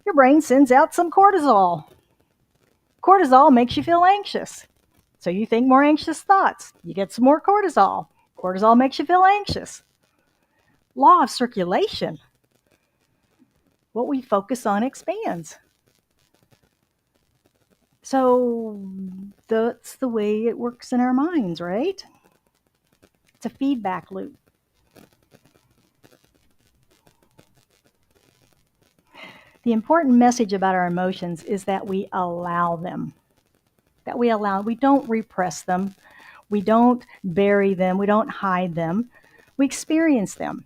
your brain sends out some cortisol. Cortisol makes you feel anxious. So you think more anxious thoughts. You get some more cortisol. Cortisol makes you feel anxious. Law of circulation. What we focus on expands. So that's the way it works in our minds, right? It's a feedback loop. The important message about our emotions is that we allow them. We don't repress them. We don't bury them. We don't hide them. We experience them.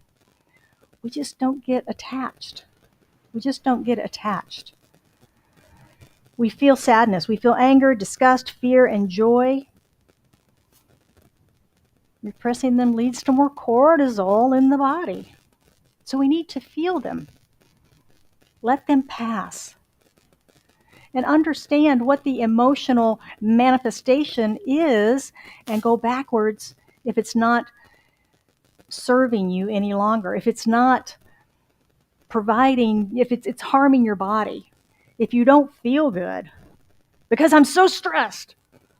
We just don't get attached. We just don't get attached. We feel sadness. We feel anger, disgust, fear, and joy. Repressing them leads to more cortisol in the body. So we need to feel them. Let them pass. And understand what the emotional manifestation is and go backwards if it's not serving you any longer, if it's not providing, if it's harming your body, if you don't feel good. Because I'm so stressed,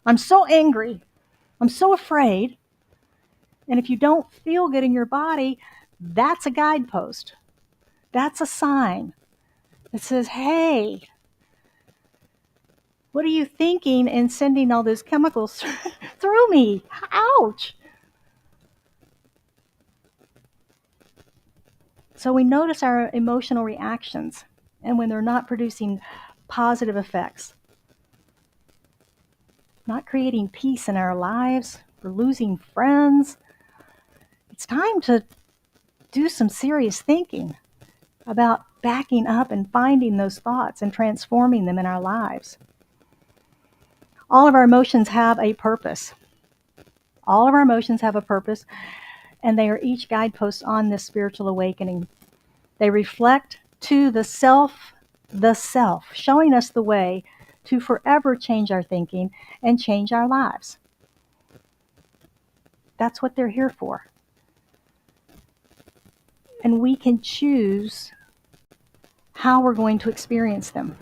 I'm so angry, I'm so afraid. And if you don't feel good in your body, that's a guidepost. That's a sign that says, hey, what are you thinking and sending all those chemicals through me? Ouch. So we notice our emotional reactions and when they're not producing positive effects, not creating peace in our lives, we're losing friends. It's time to do some serious thinking about backing up and finding those thoughts and transforming them in our lives. All of our emotions have a purpose. All of our emotions have a purpose, and they are each guideposts on this spiritual awakening. They reflect to the self, showing us the way to forever change our thinking and change our lives. That's what they're here for. And we can choose how we're going to experience them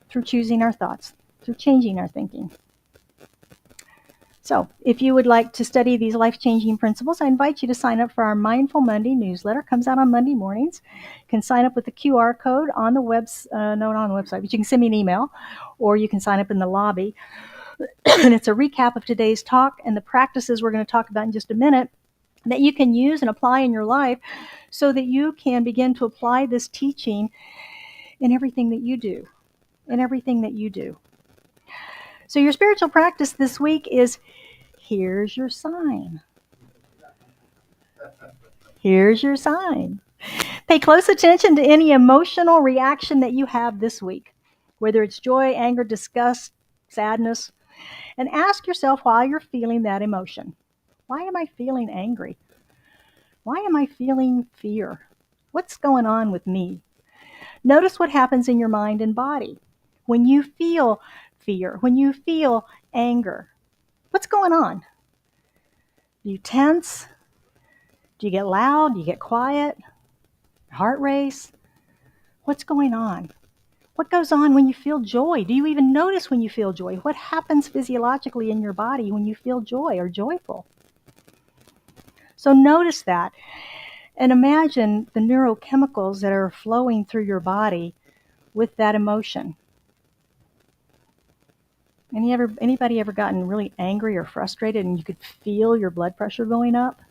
through choosing our thoughts, through changing our thinking. So, if you would like to study these life-changing principles, I invite you to sign up for our Mindful Monday newsletter. It comes out on Monday mornings. You can sign up with the QR code on the not on the website, but you can send me an email, or you can sign up in the lobby. And it's a recap of today's talk and the practices we're going to talk about in just a minute that you can use and apply in your life so that you can begin to apply this teaching in everything that you do. So your spiritual practice this week is, here's your sign. Here's your sign. Pay close attention to any emotional reaction that you have this week, whether it's joy, anger, disgust, sadness, and ask yourself why you're feeling that emotion. Why am I feeling angry? Why am I feeling fear? What's going on with me? Notice what happens in your mind and body when you feel fear, when you feel anger. What's going on? Do you tense? Do you get loud? Do you get quiet? Heart race? What's going on? What goes on when you feel joy? Do you even notice when you feel joy? What happens physiologically in your body when you feel joy or joyful? So notice that and imagine the neurochemicals that are flowing through your body with that emotion. Anybody ever gotten really angry or frustrated and you could feel your blood pressure going up?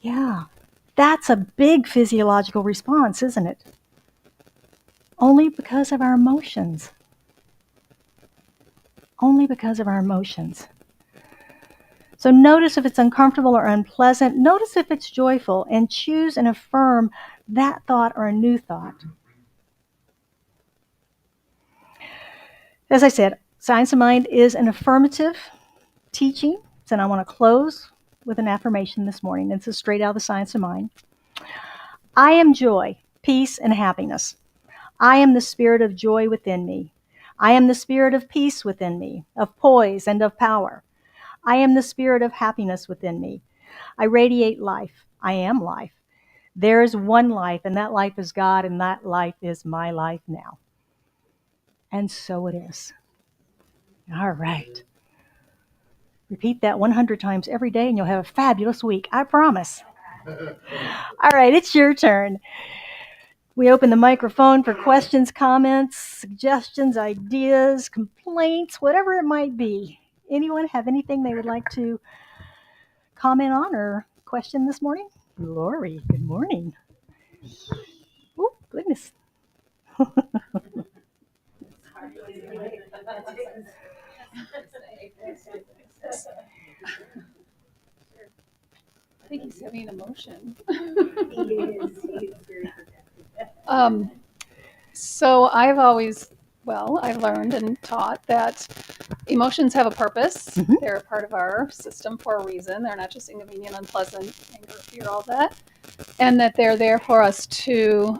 Yeah, that's a big physiological response, isn't it? Only because of our emotions. Only because of our emotions. So notice if it's uncomfortable or unpleasant. Notice if it's joyful and choose and affirm that thought or a new thought. As I said, Science of Mind is an affirmative teaching, and I want to close with an affirmation this morning. This is straight out of the Science of Mind. I am joy, peace, and happiness. I am the spirit of joy within me. I am the spirit of peace within me, of poise and of power. I am the spirit of happiness within me. I radiate life. I am life. There is one life, and that life is God, and that life is my life now. And so it is. All right. Repeat that 100 times every day, and you'll have a fabulous week. I promise. All right, it's your turn. We open the microphone for questions, comments, suggestions, ideas, complaints, whatever it might be. Anyone have anything they would like to comment on or question this morning? Lori, good morning. Oh, goodness. I think he's having emotion. He is very So I've learned and taught that emotions have a purpose. Mhm. They're a part of our system for a reason. They're not just inconvenient, unpleasant, anger, fear, all that. And that they're there for us to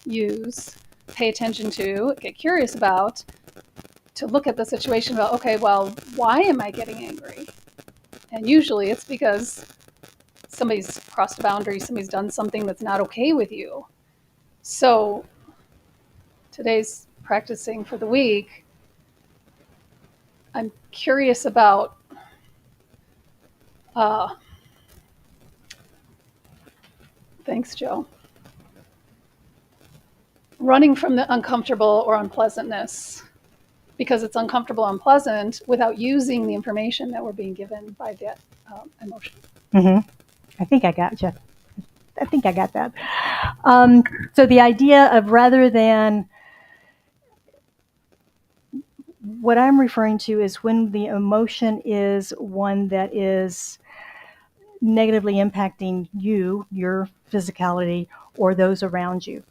use, pay attention to, get curious about, to look at the situation about, okay, well, why am I getting angry? And usually it's because somebody's crossed a boundary, somebody's done something that's not okay with you. So today's practicing for the week, I'm curious about thanks, Joe. Running from the uncomfortable or unpleasantness because it's uncomfortable, unpleasant without using the information that we're being given by that emotion. Mm-hmm. I think I got you. I think I got that. So the idea of rather than what I'm referring to is when the emotion is one that is negatively impacting you, your physicality, or those around you.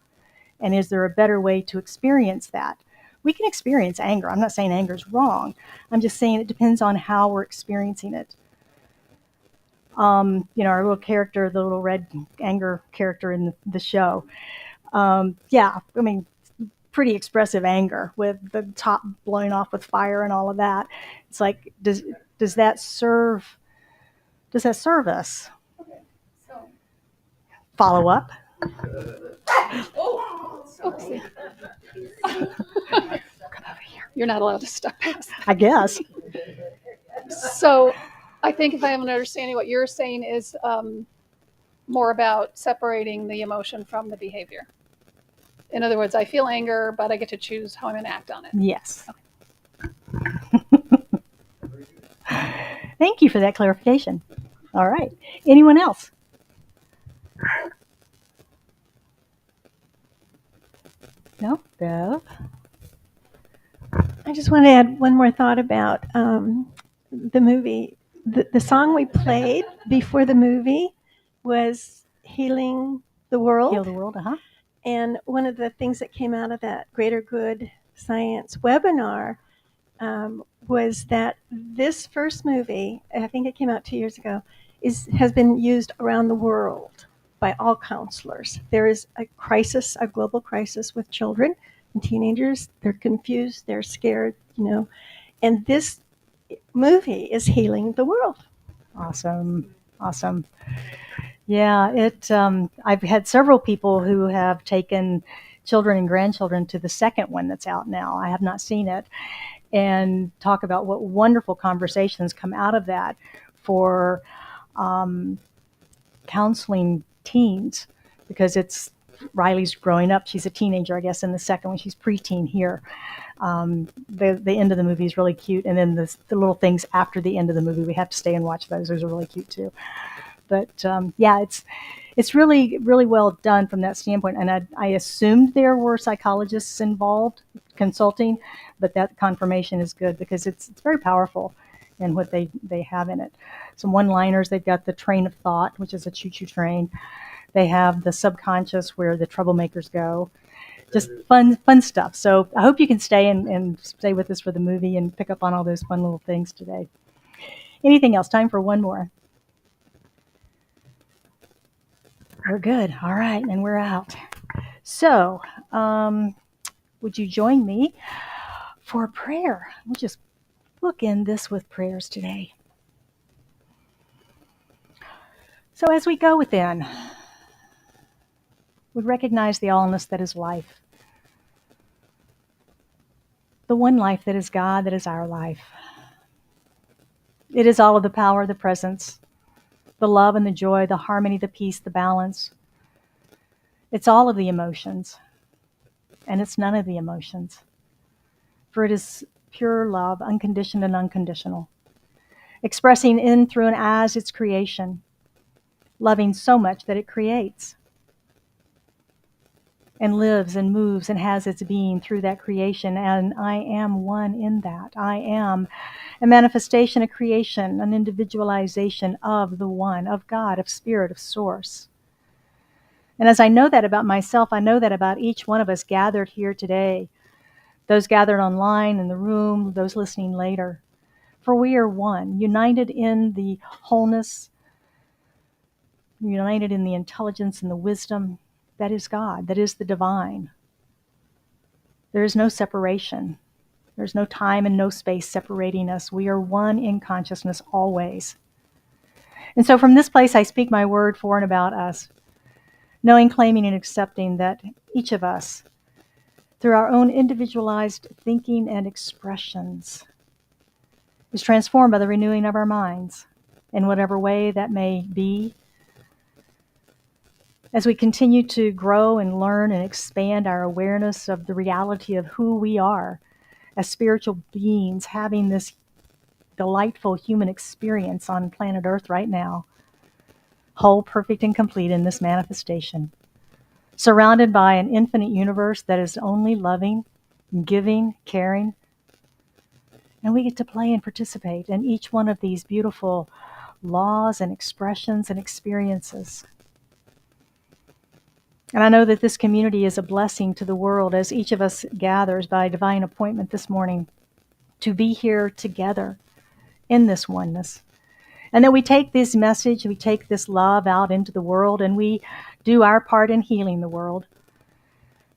And is there a better way to experience that? We can experience anger. I'm not saying anger is wrong. I'm just saying it depends on how we're experiencing it. Our little character, the little red anger character in the show. Pretty expressive anger with the top blowing off with fire and all of that. It's like, does that serve us? Okay, so Follow up. oopsie. Come over here. You're not allowed to step past that. I guess. So I think if I have an understanding, what you're saying is more about separating the emotion from the behavior. In other words, I feel anger, but I get to choose how I'm going to act on it. Yes. Thank you for that clarification. All right. Anyone else? No? Bev? I just want to add one more thought about the movie. The song we played before the movie was Healing the World. Heal the World, And one of the things that came out of that Greater Good Science webinar was that this first movie, I think it came out 2 years ago, has been used around the world by all counselors. There is a crisis, a global crisis with children and teenagers. They're confused, they're scared, and this movie is healing the world. Awesome. Yeah, I've had several people who have taken children and grandchildren to the second one that's out now. I have not seen it, and talk about what wonderful conversations come out of that for counseling teens, because Riley's growing up. She's a teenager, I guess, in the second one. She's preteen here. The end of the movie is really cute, and then the little things after the end of the movie, we have to stay and watch those. Those are really cute too. But yeah, it's really, really well done from that standpoint. And I assumed there were psychologists involved consulting, but that confirmation is good, because it's very powerful in what they have in it. Some one-liners. They've got the train of thought, which is a choo-choo train. They have the subconscious, where the troublemakers go. Just fun stuff. So I hope you can stay and stay with us for the movie and pick up on all those fun little things today. Anything else? Time for one more. We're good. All right, and we're out. So, would you join me for prayer? We'll just bookend this with prayers today. So as we go within, we recognize the allness that is life. The one life that is God, that is our life. It is all of the power, the presence, the love and the joy, the harmony, the peace, the balance. It's all of the emotions, and it's none of the emotions. For it is pure love, unconditioned and unconditional, expressing in, through, and as its creation, loving so much that it creates and lives and moves and has its being through that creation. And I am one in that. I am a manifestation, a creation, an individualization of the one, of God, of Spirit, of Source. And as I know that about myself, I know that about each one of us gathered here today, those gathered online in the room, those listening later. For we are one, united in the wholeness, united in the intelligence and the wisdom that is God, that is the divine. There is no separation. There's no time and no space separating us. We are one in consciousness always. And so from this place, I speak my word for and about us, knowing, claiming, and accepting that each of us, through our own individualized thinking and expressions, is transformed by the renewing of our minds, in whatever way that may be. As we continue to grow and learn and expand our awareness of the reality of who we are as spiritual beings, having this delightful human experience on planet Earth right now, whole, perfect, and complete in this manifestation, surrounded by an infinite universe that is only loving, giving, caring. And we get to play and participate in each one of these beautiful laws and expressions and experiences. And I know that this community is a blessing to the world as each of us gathers by divine appointment this morning to be here together in this oneness. And that we take this message, we take this love out into the world, and we do our part in healing the world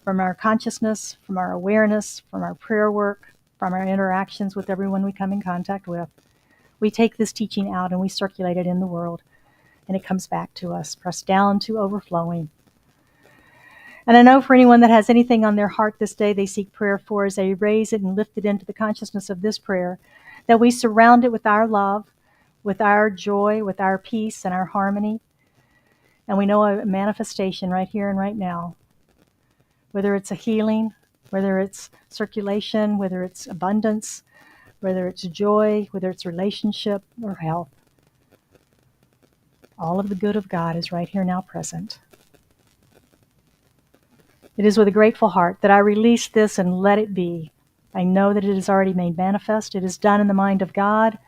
from our consciousness, from our awareness, from our prayer work, from our interactions with everyone we come in contact with. We take this teaching out and we circulate it in the world, and it comes back to us, pressed down to overflowing. And I know for anyone that has anything on their heart this day they seek prayer for, as they raise it and lift it into the consciousness of this prayer, that we surround it with our love, with our joy, with our peace and our harmony. And we know a manifestation right here and right now, whether it's a healing, whether it's circulation, whether it's abundance, whether it's joy, whether it's relationship or health. All of the good of God is right here now present. It is with a grateful heart that I release this and let it be. I know that it is already made manifest. It is done in the mind of God.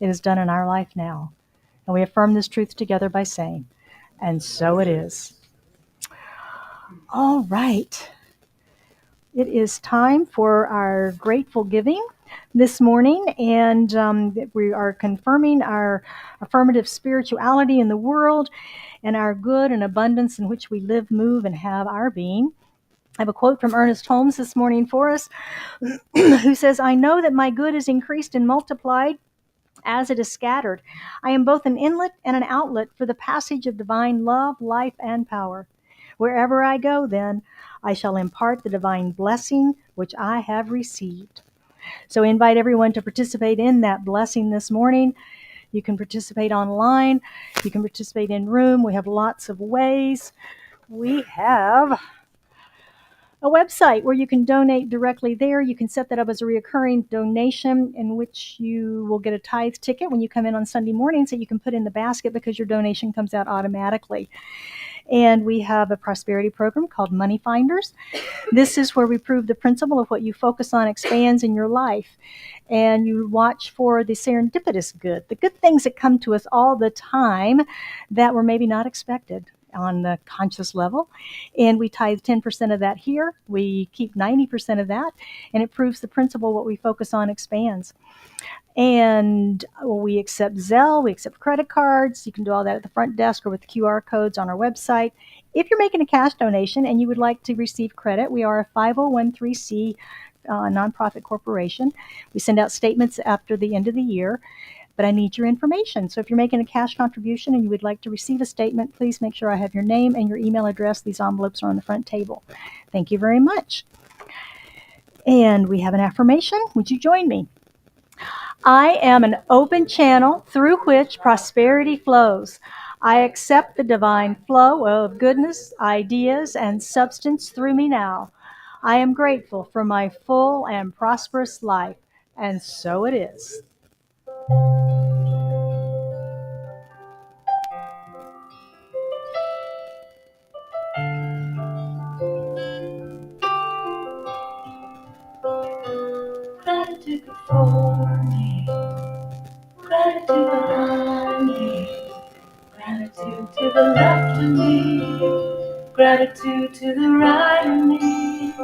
It is done in our life now. And we affirm this truth together by saying, And so it is. All right. It is time for our grateful giving this morning, and we are confirming our affirmative spirituality in the world and our good and abundance in which we live, move, and have our being. I have a quote from Ernest Holmes this morning for us, who says, "I know that my good is increased and multiplied as it is scattered. I am both an inlet and an outlet for the passage of divine love, life, and power. Wherever I go, then, I shall impart the divine blessing which I have received." So I invite everyone to participate in that blessing this morning. You can participate online. You can participate in room. We have lots of ways. We have a website where you can donate directly there. You can set that up as a recurring donation in which you will get a tithe ticket when you come in on Sunday mornings that you can put in the basket because your donation comes out automatically. And we have a prosperity program called Money Finders. This is where we prove the principle of what you focus on expands in your life. And you watch for the serendipitous good, the good things that come to us all the time that were maybe not expected on the conscious level. And we tithe 10% of that here. We keep 90% of that. And it proves the principle what we focus on expands. And we accept Zelle, we accept credit cards. You can do all that at the front desk or with QR codes on our website. If you're making a cash donation and you would like to receive credit, we are a 501c nonprofit corporation. We send out statements after the end of the year, but I need your information. So if you're making a cash contribution and you would like to receive a statement, please make sure I have your name and your email address. These envelopes are on the front table. Thank you very much. And we have an affirmation. Would you join me? I am an open channel through which prosperity flows. I accept the divine flow of goodness, ideas, and substance through me now. I am grateful for my full and prosperous life, and so it is. Gratitude before me, gratitude behind me, gratitude to the left of me, gratitude to the right of me,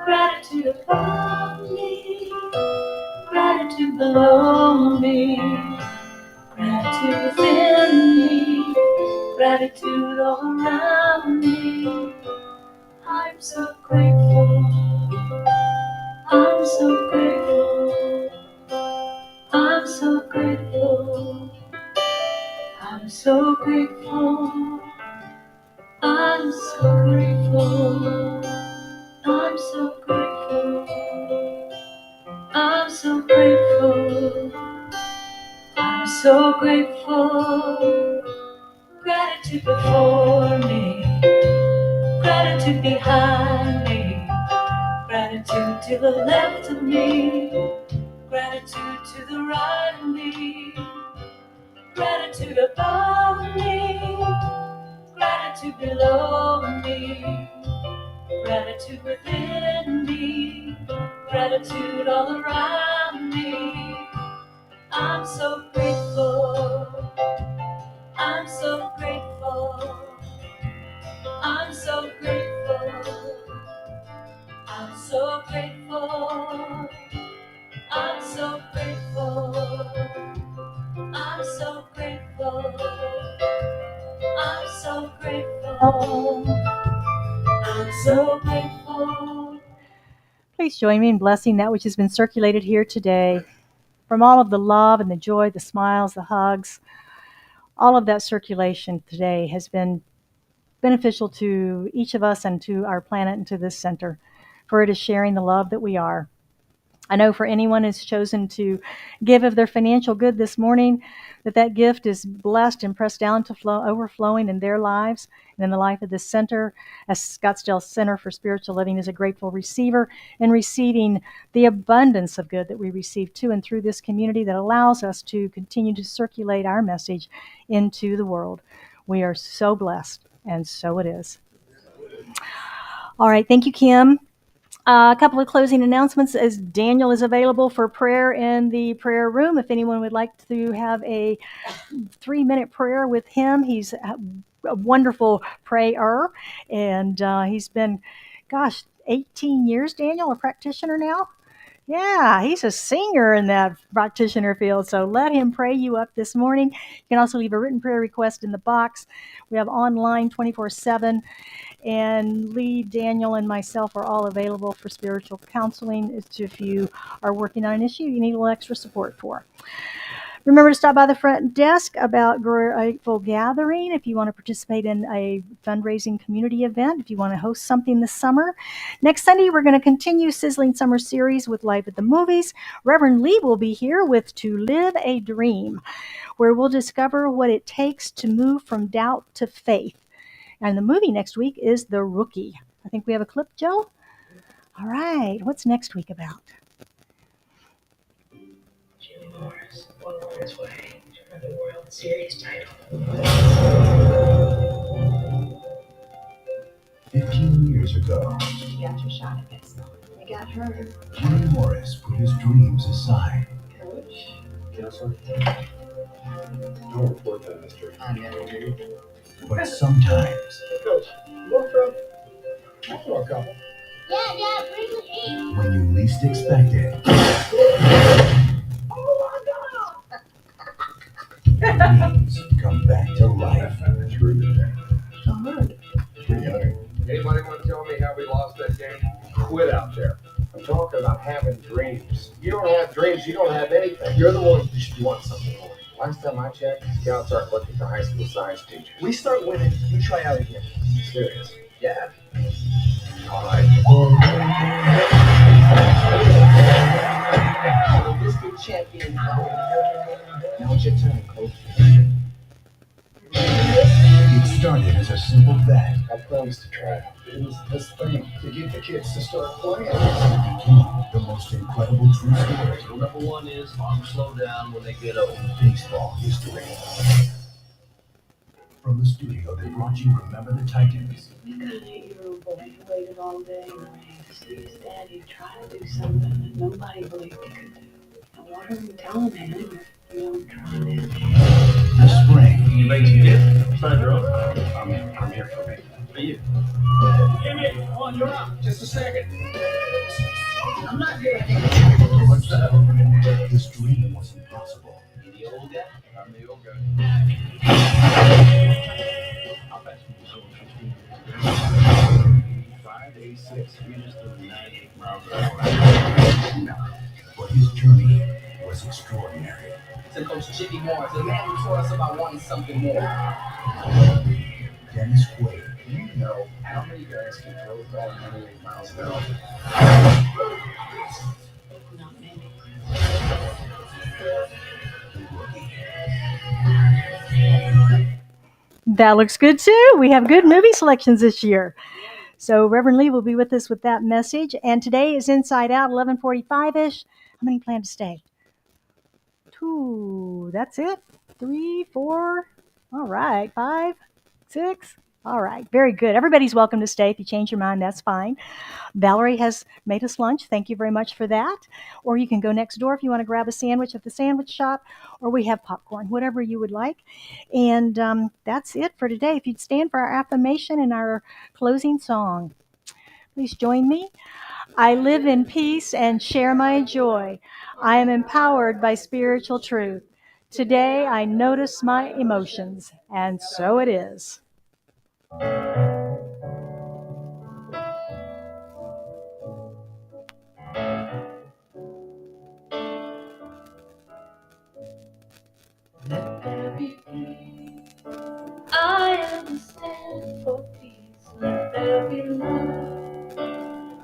gratitude above me, gratitude below me, gratitude within me, gratitude all around me. I'm so grateful, I'm so grateful, I'm so grateful, I'm so grateful, I'm so grateful, I'm so grateful, I'm so grateful, I'm so grateful. Gratitude before me, gratitude behind me, gratitude to the left of me, gratitude to the right of me, gratitude above me, gratitude below me, gratitude within me, gratitude all around me. I'm so grateful, I'm so grateful, I'm so grateful, I'm so grateful, I'm so grateful, I'm so grateful, I'm so grateful, I'm so grateful. Please join me in blessing that which has been circulated here today. From all of the love and the joy, the smiles, the hugs, all of that circulation today has been beneficial to each of us and to our planet and to this center, for it is sharing the love that we are. I know for anyone who's chosen to give of their financial good this morning, that gift is blessed and pressed down to overflowing in their lives and in the life of this center. As Scottsdale Center for Spiritual Living is a grateful receiver and receiving the abundance of good that we receive to and through this community that allows us to continue to circulate our message into the world. We are so blessed, and so it is. All right, thank you, Kim. A couple of closing announcements as Daniel is available for prayer in the prayer room. If anyone would like to have a 3-minute prayer with him, he's a wonderful prayer. And he's been, 18 years, Daniel, a practitioner now. Yeah, he's a singer in that practitioner field. So let him pray you up this morning. You can also leave a written prayer request in the box. We have online 24/7. And Lee, Daniel, and myself are all available for spiritual counseling if you are working on an issue you need a little extra support for. Remember to stop by the front desk about Grateful Gathering if you want to participate in a fundraising community event, if you want to host something this summer. Next Sunday, we're going to continue Sizzling Summer Series with Live at the Movies. Reverend Lee will be here with To Live a Dream, where we'll discover what it takes to move from doubt to faith. And the movie next week is The Rookie. I think we have a clip, Joe? All right. What's next week about? Jimmy Morris, well on his way to the World Series title. 15 years ago, You got your shot at baseball. You got hurt. Jimmy Morris put his dreams aside. Coach? Counselor? Don't report that, mister. I never do. But sometimes, Coach, you want a I throw a couple. Yeah, Dad, bring the heat. when you least expect it, dreams come back to life. It's really there. So hard. Anybody want to tell me how we lost that game? Quit out there. I'm talking about having dreams. You don't have dreams, you don't have anything. You're the one who should want something more. Last time I checked, scouts aren't looking for high school science teachers. We start winning, you try out again. Serious? Yeah. All right. District champion. Now it's your turn, coach. It started as a simple bet. I promised to try. It was this thing to get the kids to start playing. It became the most incredible true story. Rule number one is arms slow down when they get old. Baseball history. From the studio that brought you Remember the Titans. We got an 8-year-old boy who waited all day in the rain to see his daddy try to do something that nobody believed he could do. And what are you telling him if you don't try it? The spring. You make some gift? Besides your own? I'm here for me. For you. Jimmy, on your out. Just a second. I'm not here. What's that? This dream was impossible. You the old guy? I'm the old guy. I'll pass you the soul 15 years. 586. We just did 98 miles an hour. No, but his journey was extraordinary. To Coach Jimmy Morris, the man who taught us about wanting something more. Dennis Quaid. Do you know how many guys can throw the ball 98 miles an hour? Not many. That looks good too. We have good movie selections this year. So Reverend Lee will be with us with that message. And today is Inside Out, 11:45-ish. How many plan to stay? 2. That's it. 3, 4. All right. 5, 6. All right. Very good. Everybody's welcome to stay. If you change your mind, that's fine. Valerie has made us lunch. Thank you very much for that. Or you can go next door if you want to grab a sandwich at the sandwich shop, or we have popcorn, whatever you would like. And that's it for today. If you'd stand for our affirmation and our closing song. Please join me. I live in peace and share my joy. I am empowered by spiritual truth. Today I notice my emotions, and so it is. Let there be peace. I am a stand for peace. Let there be love.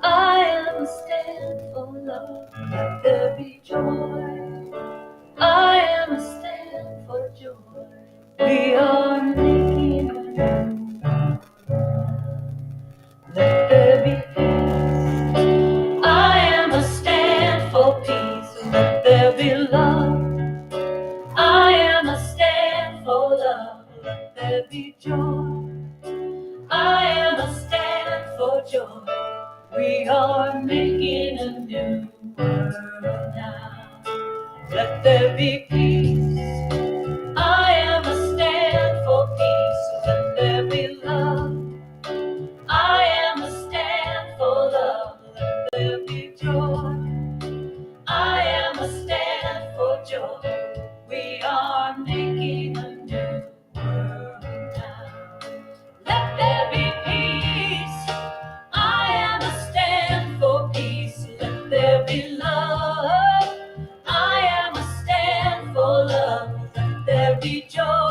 I am a stand for love. Let there be joy. I am a stand for joy. We are making a new. Let there be peace. I am a stand for peace. Let there be love. I am a stand for love. Let there be joy. I am a stand for joy. We are made. there be peace. I am a stand for peace. Let there be love. I am a stand for love. Let there be joy. I am a stand for joy. We are making a new world now. Let there be peace. I am a stand for peace. Let there be love. I am a stand for love. Let there be joy.